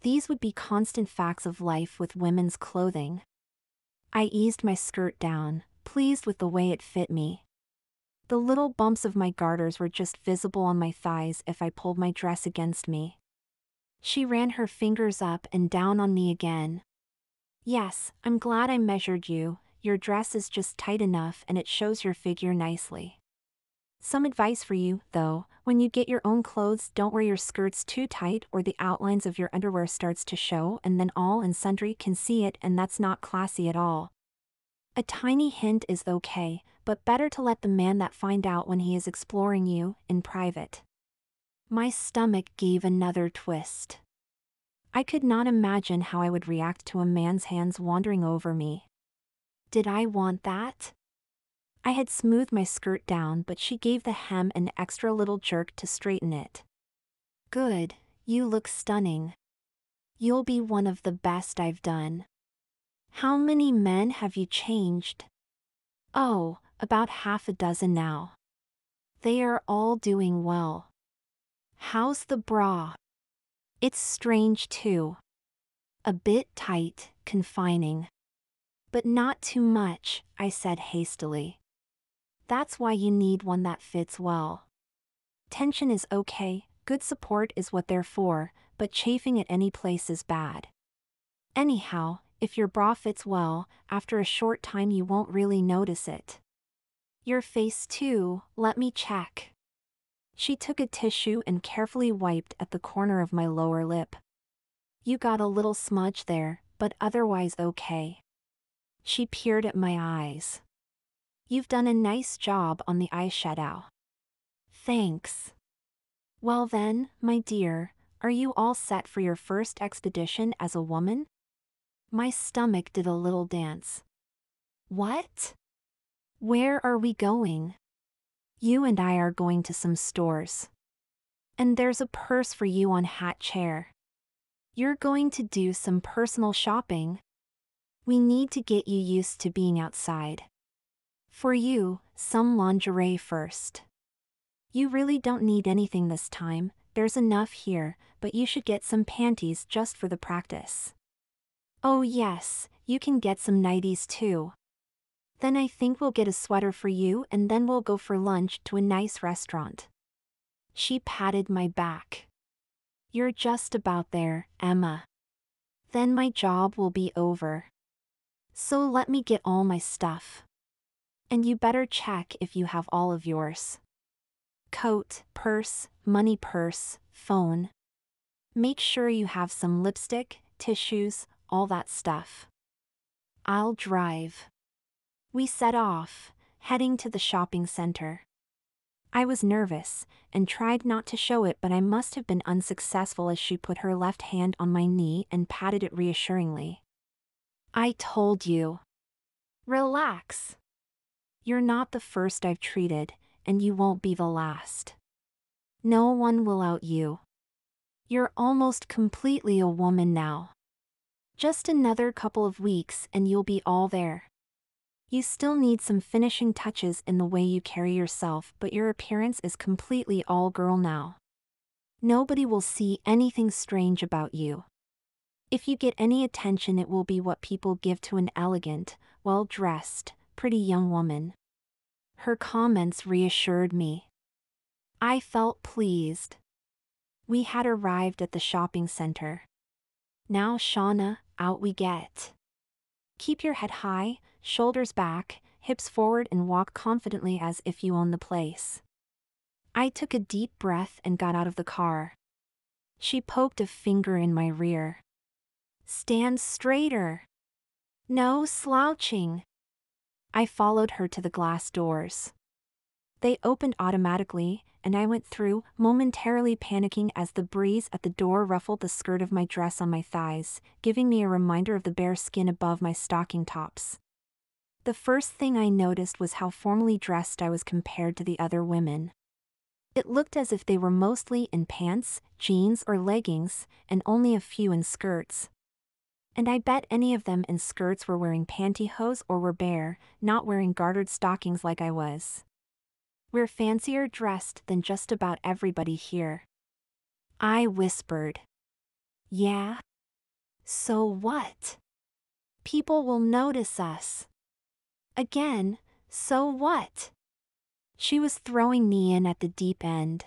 These would be constant facts of life with women's clothing. I eased my skirt down, pleased with the way it fit me. The little bumps of my garters were just visible on my thighs if I pulled my dress against me. She ran her fingers up and down on me again. Yes, I'm glad I measured you. Your dress is just tight enough and it shows your figure nicely. Some advice for you, though: when you get your own clothes, don't wear your skirts too tight or the outlines of your underwear starts to show and then all and sundry can see it, and that's not classy at all. A tiny hint is okay, but better to let the man that find out when he is exploring you in private. My stomach gave another twist. I could not imagine how I would react to a man's hands wandering over me. Did I want that? I had smoothed my skirt down, but she gave the hem an extra little jerk to straighten it. Good, you look stunning. You'll be one of the best I've done. How many men have you changed? Oh, about half a dozen now. They are all doing well. How's the bra? It's strange too. A bit tight, confining. But not too much, I said hastily. That's why you need one that fits well. Tension is okay, good support is what they're for, but chafing at any place is bad. Anyhow, if your bra fits well, after a short time you won't really notice it. Your face too, let me check. She took a tissue and carefully wiped at the corner of my lower lip. You got a little smudge there, but otherwise okay. She peered at my eyes. You've done a nice job on the eyeshadow. Thanks. Well then, my dear, are you all set for your first expedition as a woman? My stomach did a little dance. What? Where are we going? You and I are going to some stores. And there's a purse for you on hat chair. You're going to do some personal shopping. We need to get you used to being outside. For you, some lingerie first. You really don't need anything this time, there's enough here, but you should get some panties just for the practice. Oh yes, you can get some nighties too. Then I think we'll get a sweater for you and then we'll go for lunch to a nice restaurant. She patted my back. You're just about there, Emma. Then my job will be over. So let me get all my stuff. And you better check if you have all of yours. Coat, purse, money purse, phone. Make sure you have some lipstick, tissues, all that stuff. I'll drive. We set off, heading to the shopping center. I was nervous, and tried not to show it, but I must have been unsuccessful as she put her left hand on my knee and patted it reassuringly. I told you. Relax. You're not the first I've treated, and you won't be the last. No one will out you. You're almost completely a woman now. Just another couple of weeks and you'll be all there. You still need some finishing touches in the way you carry yourself, but your appearance is completely all girl now. Nobody will see anything strange about you. If you get any attention, it will be what people give to an elegant, well-dressed, pretty young woman. Her comments reassured me. I felt pleased. We had arrived at the shopping center. Now, Shauna, out we get. Keep your head high, shoulders back, hips forward, and walk confidently as if you own the place. I took a deep breath and got out of the car. She poked a finger in my rear. Stand straighter. No slouching. I followed her to the glass doors. They opened automatically, and I went through, momentarily panicking as the breeze at the door ruffled the skirt of my dress on my thighs, giving me a reminder of the bare skin above my stocking tops. The first thing I noticed was how formally dressed I was compared to the other women. It looked as if they were mostly in pants, jeans, or leggings, and only a few in skirts. And I bet any of them in skirts were wearing pantyhose or were bare, not wearing gartered stockings like I was. We're fancier dressed than just about everybody here. I whispered. Yeah? So what? People will notice us. Again, so what? She was throwing me in at the deep end.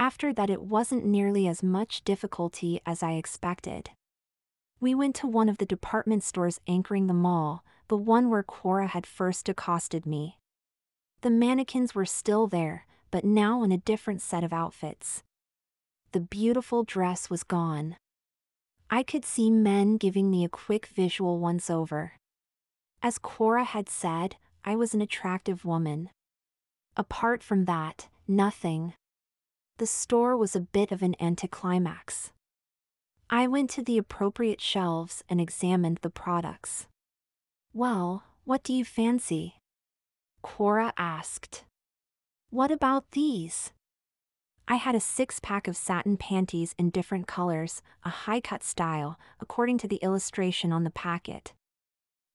After that, it wasn't nearly as much difficulty as I expected. We went to one of the department stores anchoring the mall, the one where Cora had first accosted me. The mannequins were still there, but now in a different set of outfits. The beautiful dress was gone. I could see men giving me a quick visual once over. As Cora had said, I was an attractive woman. Apart from that, nothing. The store was a bit of an anticlimax. I went to the appropriate shelves and examined the products. "Well, what do you fancy?" Cora asked. "What about these?" I had a 6-pack of satin panties in different colors, a high-cut style, according to the illustration on the packet.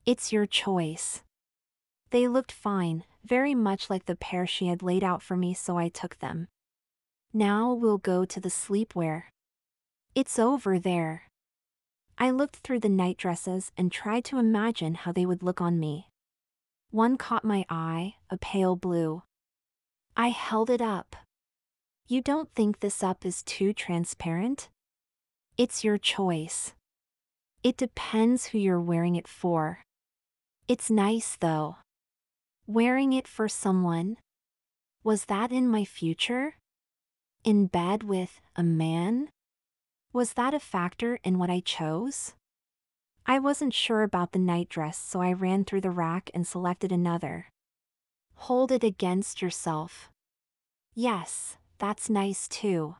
"It's your choice." They looked fine, very much like the pair she had laid out for me, so I took them. "Now we'll go to the sleepwear. It's over there." I looked through the nightdresses and tried to imagine how they would look on me. One caught my eye, a pale blue. I held it up. "You don't think this up is too transparent?" "It's your choice. It depends who you're wearing it for." "It's nice though." Wearing it for someone? Was that in my future? In bed with a man? Was that a factor in what I chose? I wasn't sure about the nightdress, so I ran through the rack and selected another. "Hold it against yourself." "Yes, that's nice too.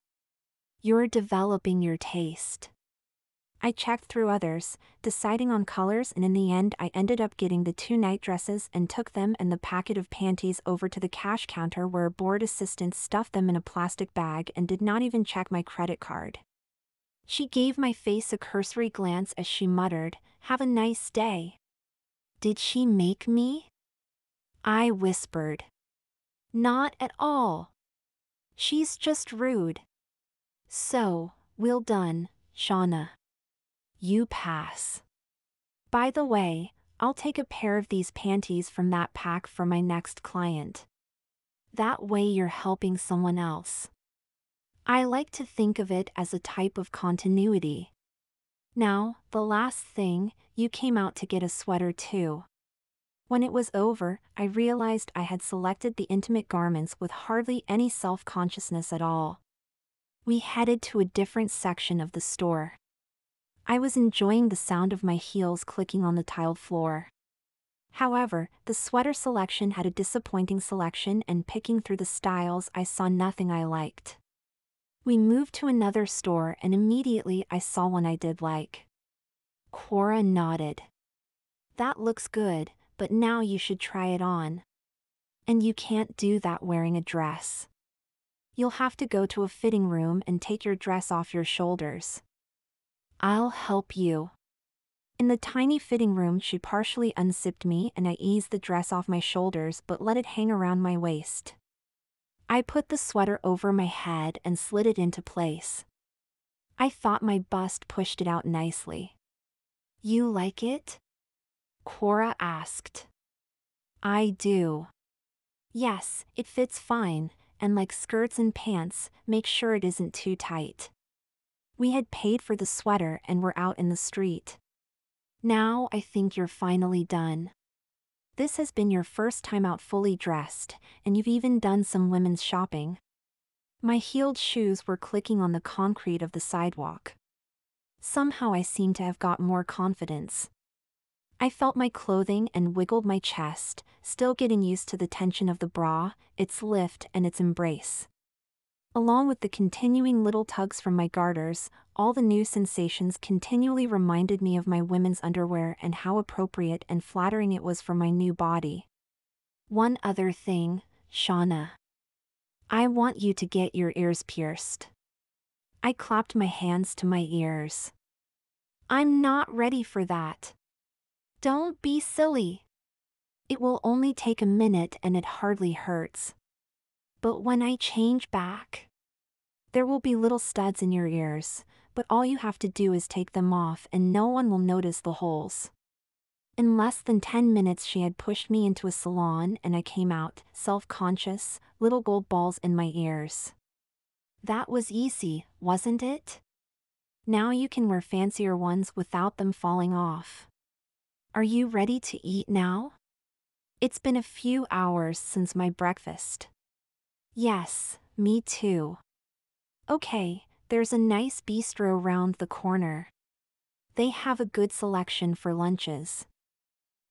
You're developing your taste." I checked through others, deciding on colors, and in the end I ended up getting the 2 nightdresses and took them and the packet of panties over to the cash counter, where a board assistant stuffed them in a plastic bag and did not even check my credit card. She gave my face a cursory glance as she muttered, "Have a nice day." Did she make me? I whispered. "Not at all. She's just rude." "So, well done, Shauna. You pass. By the way, I'll take a pair of these panties from that pack for my next client. That way you're helping someone else." I like to think of it as a type of continuity. "Now, the last thing, you came out to get a sweater too." When it was over, I realized I had selected the intimate garments with hardly any self-consciousness at all. We headed to a different section of the store. I was enjoying the sound of my heels clicking on the tiled floor. However, the sweater section had a disappointing selection, and picking through the styles I saw nothing I liked. We moved to another store and immediately I saw one I did like. Cora nodded. "That looks good, but now you should try it on. And you can't do that wearing a dress. You'll have to go to a fitting room and take your dress off your shoulders." "I'll help you." In the tiny fitting room, she partially unzipped me and I eased the dress off my shoulders but let it hang around my waist. I put the sweater over my head and slid it into place. I thought my bust pushed it out nicely. "You like it?" Cora asked. "I do. Yes, it fits fine, and like skirts and pants, make sure it isn't too tight." We had paid for the sweater and were out in the street. "Now I think you're finally done. This has been your first time out fully dressed, and you've even done some women's shopping." My heeled shoes were clicking on the concrete of the sidewalk. Somehow I seemed to have got more confidence. I felt my clothing and wiggled my chest, still getting used to the tension of the bra, its lift and its embrace. Along with the continuing little tugs from my garters, all the new sensations continually reminded me of my women's underwear and how appropriate and flattering it was for my new body. "One other thing, Shauna. I want you to get your ears pierced." I clapped my hands to my ears. "I'm not ready for that." "Don't be silly. It will only take a minute and it hardly hurts. But when I change back, there will be little studs in your ears, but all you have to do is take them off and no one will notice the holes." In less than 10 minutes she had pushed me into a salon and I came out, self-conscious, little gold balls in my ears. That was easy, wasn't it? Now you can wear fancier ones without them falling off. Are you ready to eat now? It's been a few hours since my breakfast. Yes, me too. Okay, there's a nice bistro around the corner. They have a good selection for lunches.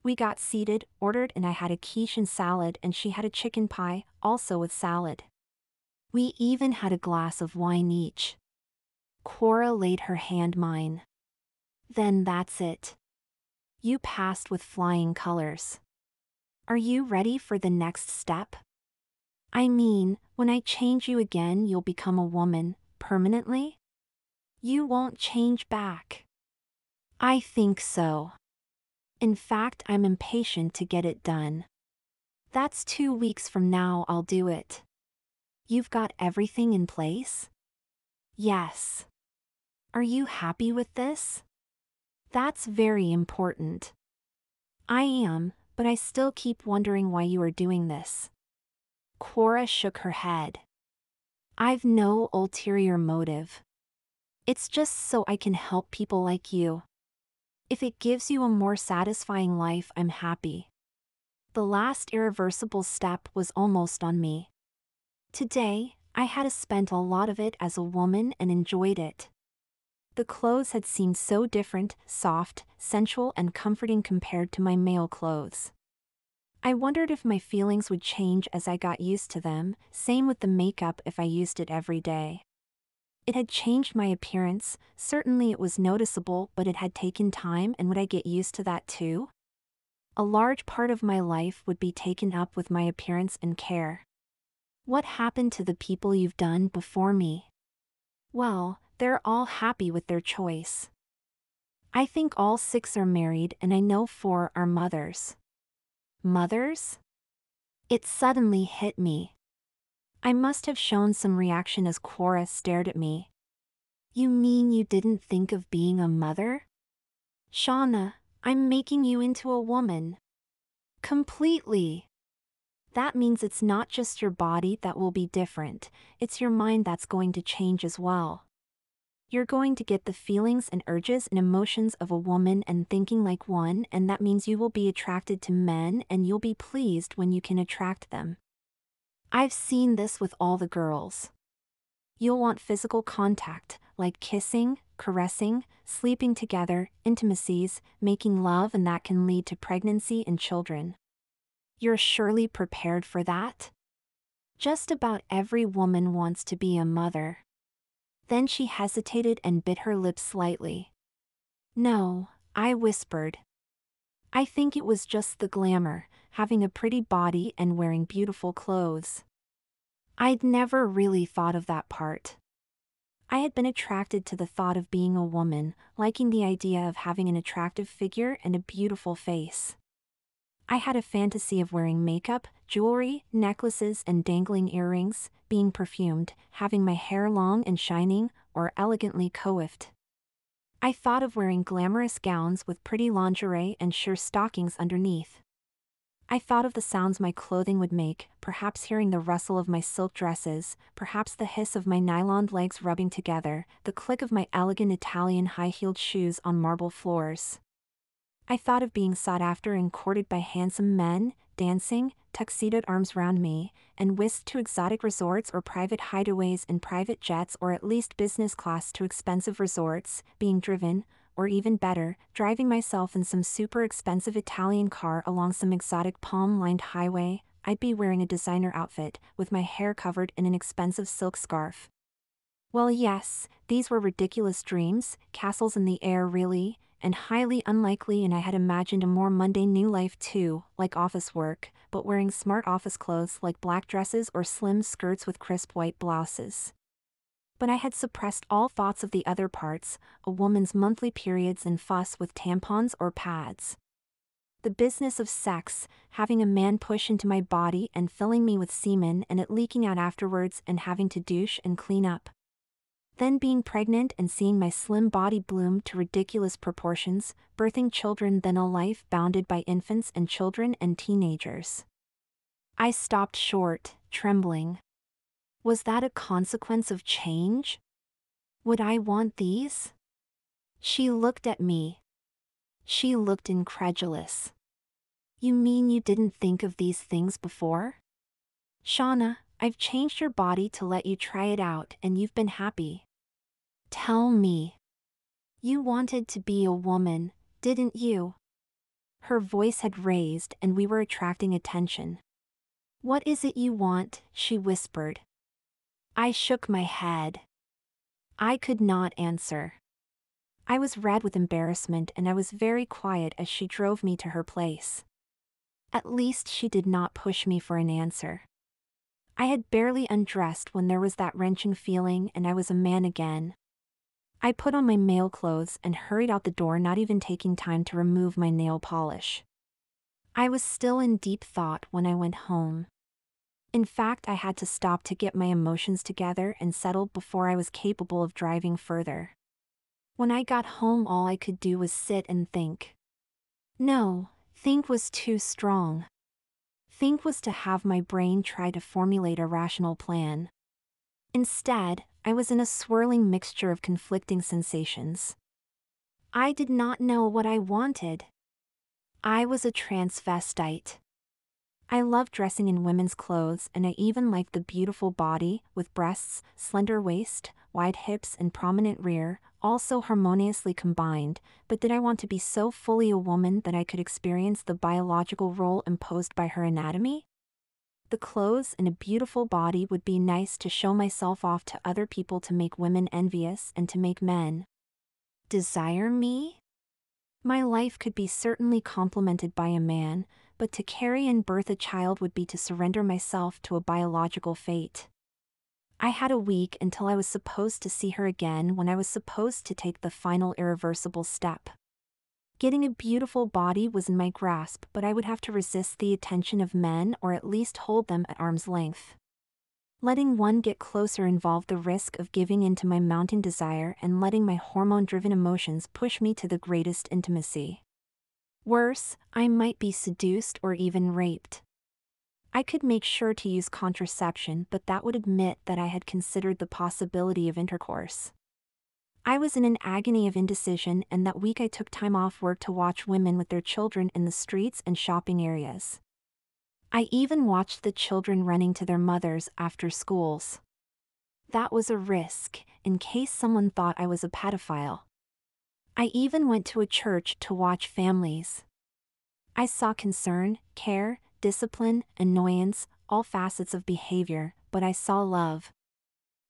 We got seated, ordered, and I had a quiche and salad and she had a chicken pie, also with salad. We even had a glass of wine each. Cora laid her hand mine. Then that's it. You passed with flying colors. Are you ready for the next step? I mean, when I change you again you'll become a woman, permanently? You won't change back. I think so. In fact, I'm impatient to get it done. That's 2 weeks from now I'll do it. You've got everything in place? Yes. Are you happy with this? That's very important. I am, but I still keep wondering why you are doing this. Cora shook her head. I've no ulterior motive. It's just so I can help people like you. If it gives you a more satisfying life, I'm happy. The last irreversible step was almost on me. Today, I had spent a lot of it as a woman and enjoyed it. The clothes had seemed so different, soft, sensual and comforting compared to my male clothes. I wondered if my feelings would change as I got used to them, same with the makeup if I used it every day. It had changed my appearance, certainly it was noticeable, but it had taken time, and would I get used to that too? A large part of my life would be taken up with my appearance and care. What happened to the people you've done before me? Well, they're all happy with their choice. I think all 6 are married and I know 4 are mothers. Mothers? It suddenly hit me. I must have shown some reaction as Cora stared at me. You mean you didn't think of being a mother? Shauna, I'm making you into a woman. Completely. That means it's not just your body that will be different, it's your mind that's going to change as well. You're going to get the feelings and urges and emotions of a woman and thinking like one, and that means you will be attracted to men and you'll be pleased when you can attract them. I've seen this with all the girls. You'll want physical contact, like kissing, caressing, sleeping together, intimacies, making love, and that can lead to pregnancy and children. You're surely prepared for that? Just about every woman wants to be a mother. Then she hesitated and bit her lip slightly. No, I whispered. I think it was just the glamour, having a pretty body and wearing beautiful clothes. I'd never really thought of that part. I had been attracted to the thought of being a woman, liking the idea of having an attractive figure and a beautiful face. I had a fantasy of wearing makeup, jewelry, necklaces and dangling earrings, being perfumed, having my hair long and shining, or elegantly coiffed. I thought of wearing glamorous gowns with pretty lingerie and sheer stockings underneath. I thought of the sounds my clothing would make, perhaps hearing the rustle of my silk dresses, perhaps the hiss of my nylon legs rubbing together, the click of my elegant Italian high-heeled shoes on marble floors. I thought of being sought after and courted by handsome men, dancing, tuxedoed arms round me, and whisked to exotic resorts or private hideaways in private jets, or at least business class to expensive resorts, being driven, or even better, driving myself in some super expensive Italian car along some exotic palm-lined highway. I'd be wearing a designer outfit, with my hair covered in an expensive silk scarf. Well, yes, these were ridiculous dreams, castles in the air really, and highly unlikely, and I had imagined a more mundane new life too, like office work, but wearing smart office clothes like black dresses or slim skirts with crisp white blouses. But I had suppressed all thoughts of the other parts, a woman's monthly periods and fuss with tampons or pads. The business of sex, having a man push into my body and filling me with semen and it leaking out afterwards and having to douche and clean up. Then being pregnant and seeing my slim body bloom to ridiculous proportions, birthing children, then a life bounded by infants and children and teenagers. I stopped short, trembling. Was that a consequence of change? Would I want these? She looked at me. She looked incredulous. You mean you didn't think of these things before? Shauna, I've changed your body to let you try it out and you've been happy. Tell me. You wanted to be a woman, didn't you? Her voice had raised and we were attracting attention. What is it you want? She whispered. I shook my head. I could not answer. I was red with embarrassment and I was very quiet as she drove me to her place. At least she did not push me for an answer. I had barely undressed when there was that wrenching feeling and I was a man again. I put on my male clothes and hurried out the door, not even taking time to remove my nail polish. I was still in deep thought when I went home. In fact, I had to stop to get my emotions together and settled before I was capable of driving further. When I got home, all I could do was sit and think. No, think was too strong. Think was to have my brain try to formulate a rational plan. Instead, I was in a swirling mixture of conflicting sensations. I did not know what I wanted. I was a transvestite. I loved dressing in women's clothes and I even liked the beautiful body, with breasts, slender waist, wide hips and prominent rear, all so harmoniously combined, but did I want to be so fully a woman that I could experience the biological role imposed by her anatomy? The clothes and a beautiful body would be nice to show myself off to other people, to make women envious and to make men desire me? My life could be certainly complemented by a man, but to carry and birth a child would be to surrender myself to a biological fate. I had a week until I was supposed to see her again, when I was supposed to take the final irreversible step. Getting a beautiful body was in my grasp, but I would have to resist the attention of men, or at least hold them at arm's length. Letting one get closer involved the risk of giving in to my mounting desire and letting my hormone-driven emotions push me to the greatest intimacy. Worse, I might be seduced or even raped. I could make sure to use contraception, but that would admit that I had considered the possibility of intercourse. I was in an agony of indecision, and that week I took time off work to watch women with their children in the streets and shopping areas. I even watched the children running to their mothers after schools. That was a risk, in case someone thought I was a pedophile. I even went to a church to watch families. I saw concern, care, discipline, annoyance, all facets of behavior, but I saw love.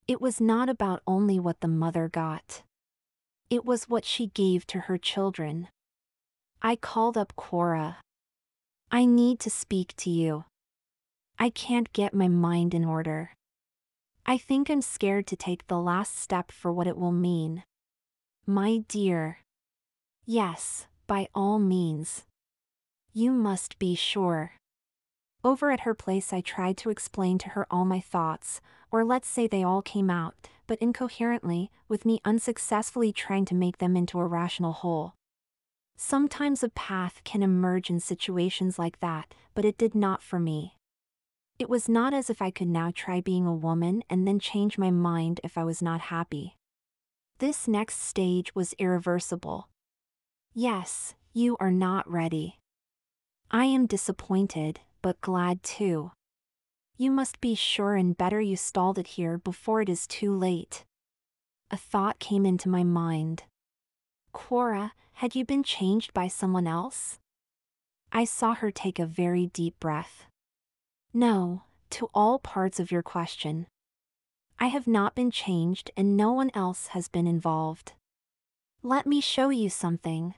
It was not about only what the mother got. It was what she gave to her children. I called up Cora. I need to speak to you. I can't get my mind in order. I think I'm scared to take the last step for what it will mean. My dear. Yes, by all means. You must be sure. Over at her place, I tried to explain to her all my thoughts, or let's say they all came out, but incoherently, with me unsuccessfully trying to make them into a rational whole. Sometimes a path can emerge in situations like that, but it did not for me. It was not as if I could now try being a woman and then change my mind if I was not happy. This next stage was irreversible. Yes, you are not ready. I am disappointed, but glad too. You must be sure, and better you stalled it here before it is too late. A thought came into my mind. Cora, had you been changed by someone else? I saw her take a very deep breath. No, to all parts of your question. I have not been changed and no one else has been involved. Let me show you something.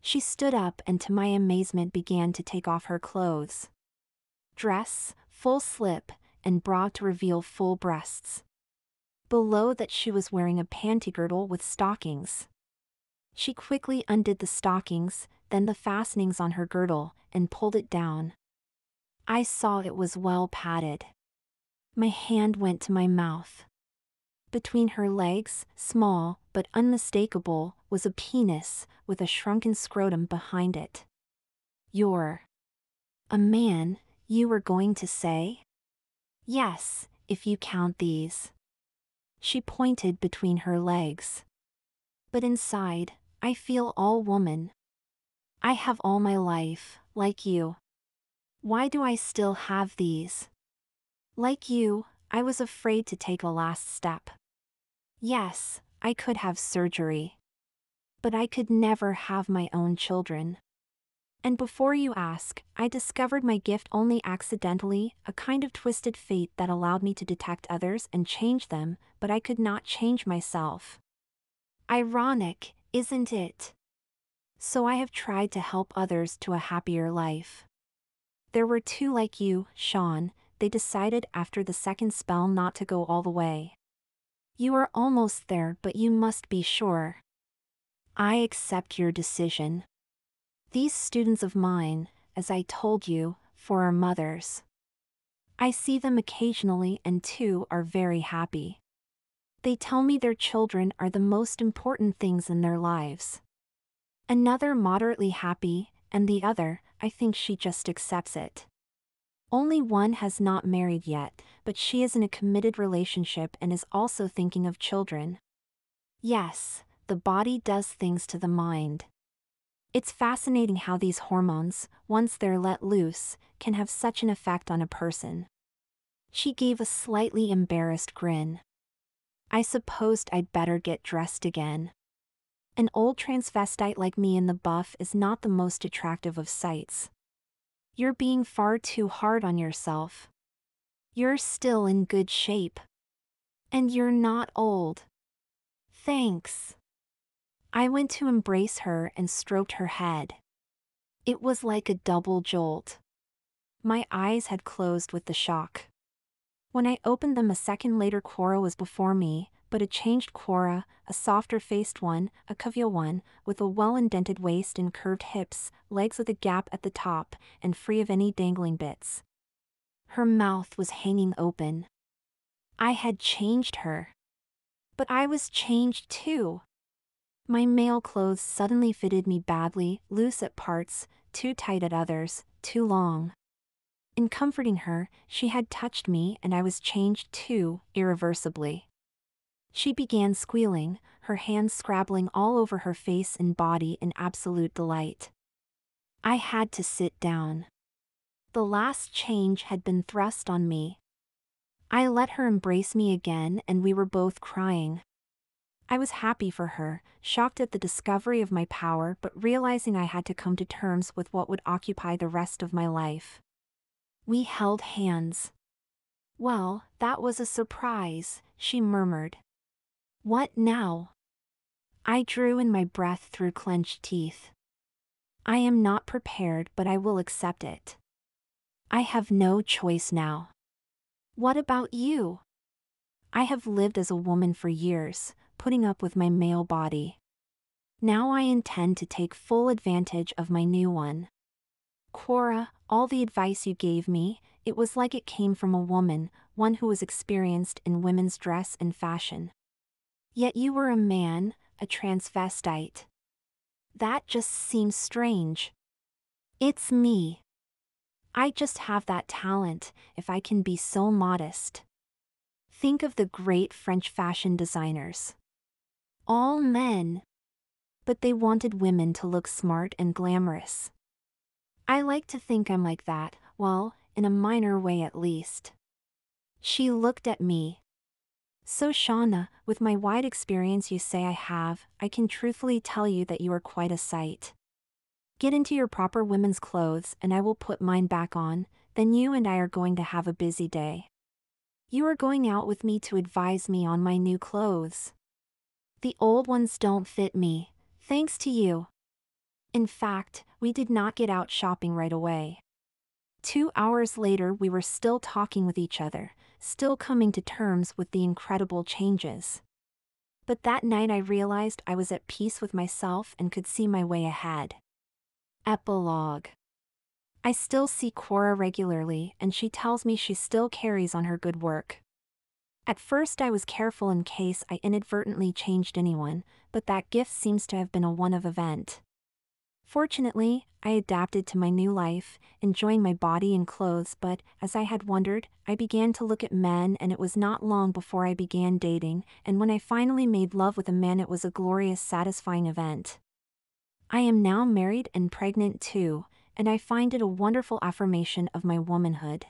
She stood up and to my amazement began to take off her clothes. Dress, full slip, and bra to reveal full breasts. Below that she was wearing a panty girdle with stockings. She quickly undid the stockings, then the fastenings on her girdle, and pulled it down. I saw it was well padded. My hand went to my mouth. Between her legs, small but unmistakable, was a penis with a shrunken scrotum behind it. "You're a man, you were going to say?" "Yes, if you count these." She pointed between her legs. "But inside, I feel all woman. I have all my life, like you. Why do I still have these? Like you, I was afraid to take a last step. Yes, I could have surgery. But I could never have my own children. And before you ask, I discovered my gift only accidentally, a kind of twisted fate that allowed me to detect others and change them, but I could not change myself. Ironic, isn't it? So I have tried to help others to a happier life. There were two like you, Sean. They decided after the second spell not to go all the way. You are almost there, but you must be sure. I accept your decision. These students of mine, as I told you, for our mothers. I see them occasionally and two are very happy. They tell me their children are the most important things in their lives. Another moderately happy, and the other, I think she just accepts it. Only one has not married yet, but she is in a committed relationship and is also thinking of children. Yes, the body does things to the mind. It's fascinating how these hormones, once they're let loose, can have such an effect on a person. She gave a slightly embarrassed grin. I supposed I'd better get dressed again. An old transvestite like me in the buff is not the most attractive of sights. You're being far too hard on yourself. You're still in good shape. And you're not old. Thanks. I went to embrace her and stroked her head. It was like a double jolt. My eyes had closed with the shock. When I opened them a second later, Cora was before me, but a changed Cora, a softer-faced one, a curvier one, with a well-indented waist and curved hips, legs with a gap at the top, and free of any dangling bits. Her mouth was hanging open. I had changed her. But I was changed too. My male clothes suddenly fitted me badly, loose at parts, too tight at others, too long. In comforting her, she had touched me and I was changed too, irreversibly. She began squealing, her hands scrabbling all over her face and body in absolute delight. I had to sit down. The last change had been thrust on me. I let her embrace me again and we were both crying. I was happy for her, shocked at the discovery of my power but realizing I had to come to terms with what would occupy the rest of my life. We held hands. "Well, that was a surprise," she murmured. "What now?" I drew in my breath through clenched teeth. "I am not prepared, but I will accept it. I have no choice now." "What about you?" "I have lived as a woman for years, putting up with my male body. Now I intend to take full advantage of my new one. Cora, all the advice you gave me, it was like it came from a woman, one who was experienced in women's dress and fashion. Yet you were a man, a transvestite. That just seems strange." "It's me. I just have that talent, if I can be so modest. Think of the great French fashion designers. All men. But they wanted women to look smart and glamorous. I like to think I'm like that, well, in a minor way at least." She looked at me. "So Shauna, with my wide experience you say I have, I can truthfully tell you that you are quite a sight. Get into your proper women's clothes and I will put mine back on, then you and I are going to have a busy day. You are going out with me to advise me on my new clothes. The old ones don't fit me, thanks to you." In fact, we did not get out shopping right away. 2 hours later we were still talking with each other, still coming to terms with the incredible changes. But that night I realized I was at peace with myself and could see my way ahead. Epilogue. I still see Cora regularly and she tells me she still carries on her good work. At first I was careful in case I inadvertently changed anyone, but that gift seems to have been a one-off event. Fortunately, I adapted to my new life, enjoying my body and clothes, but, as I had wondered, I began to look at men, and it was not long before I began dating, and when I finally made love with a man it was a glorious, satisfying event. I am now married and pregnant too, and I find it a wonderful affirmation of my womanhood.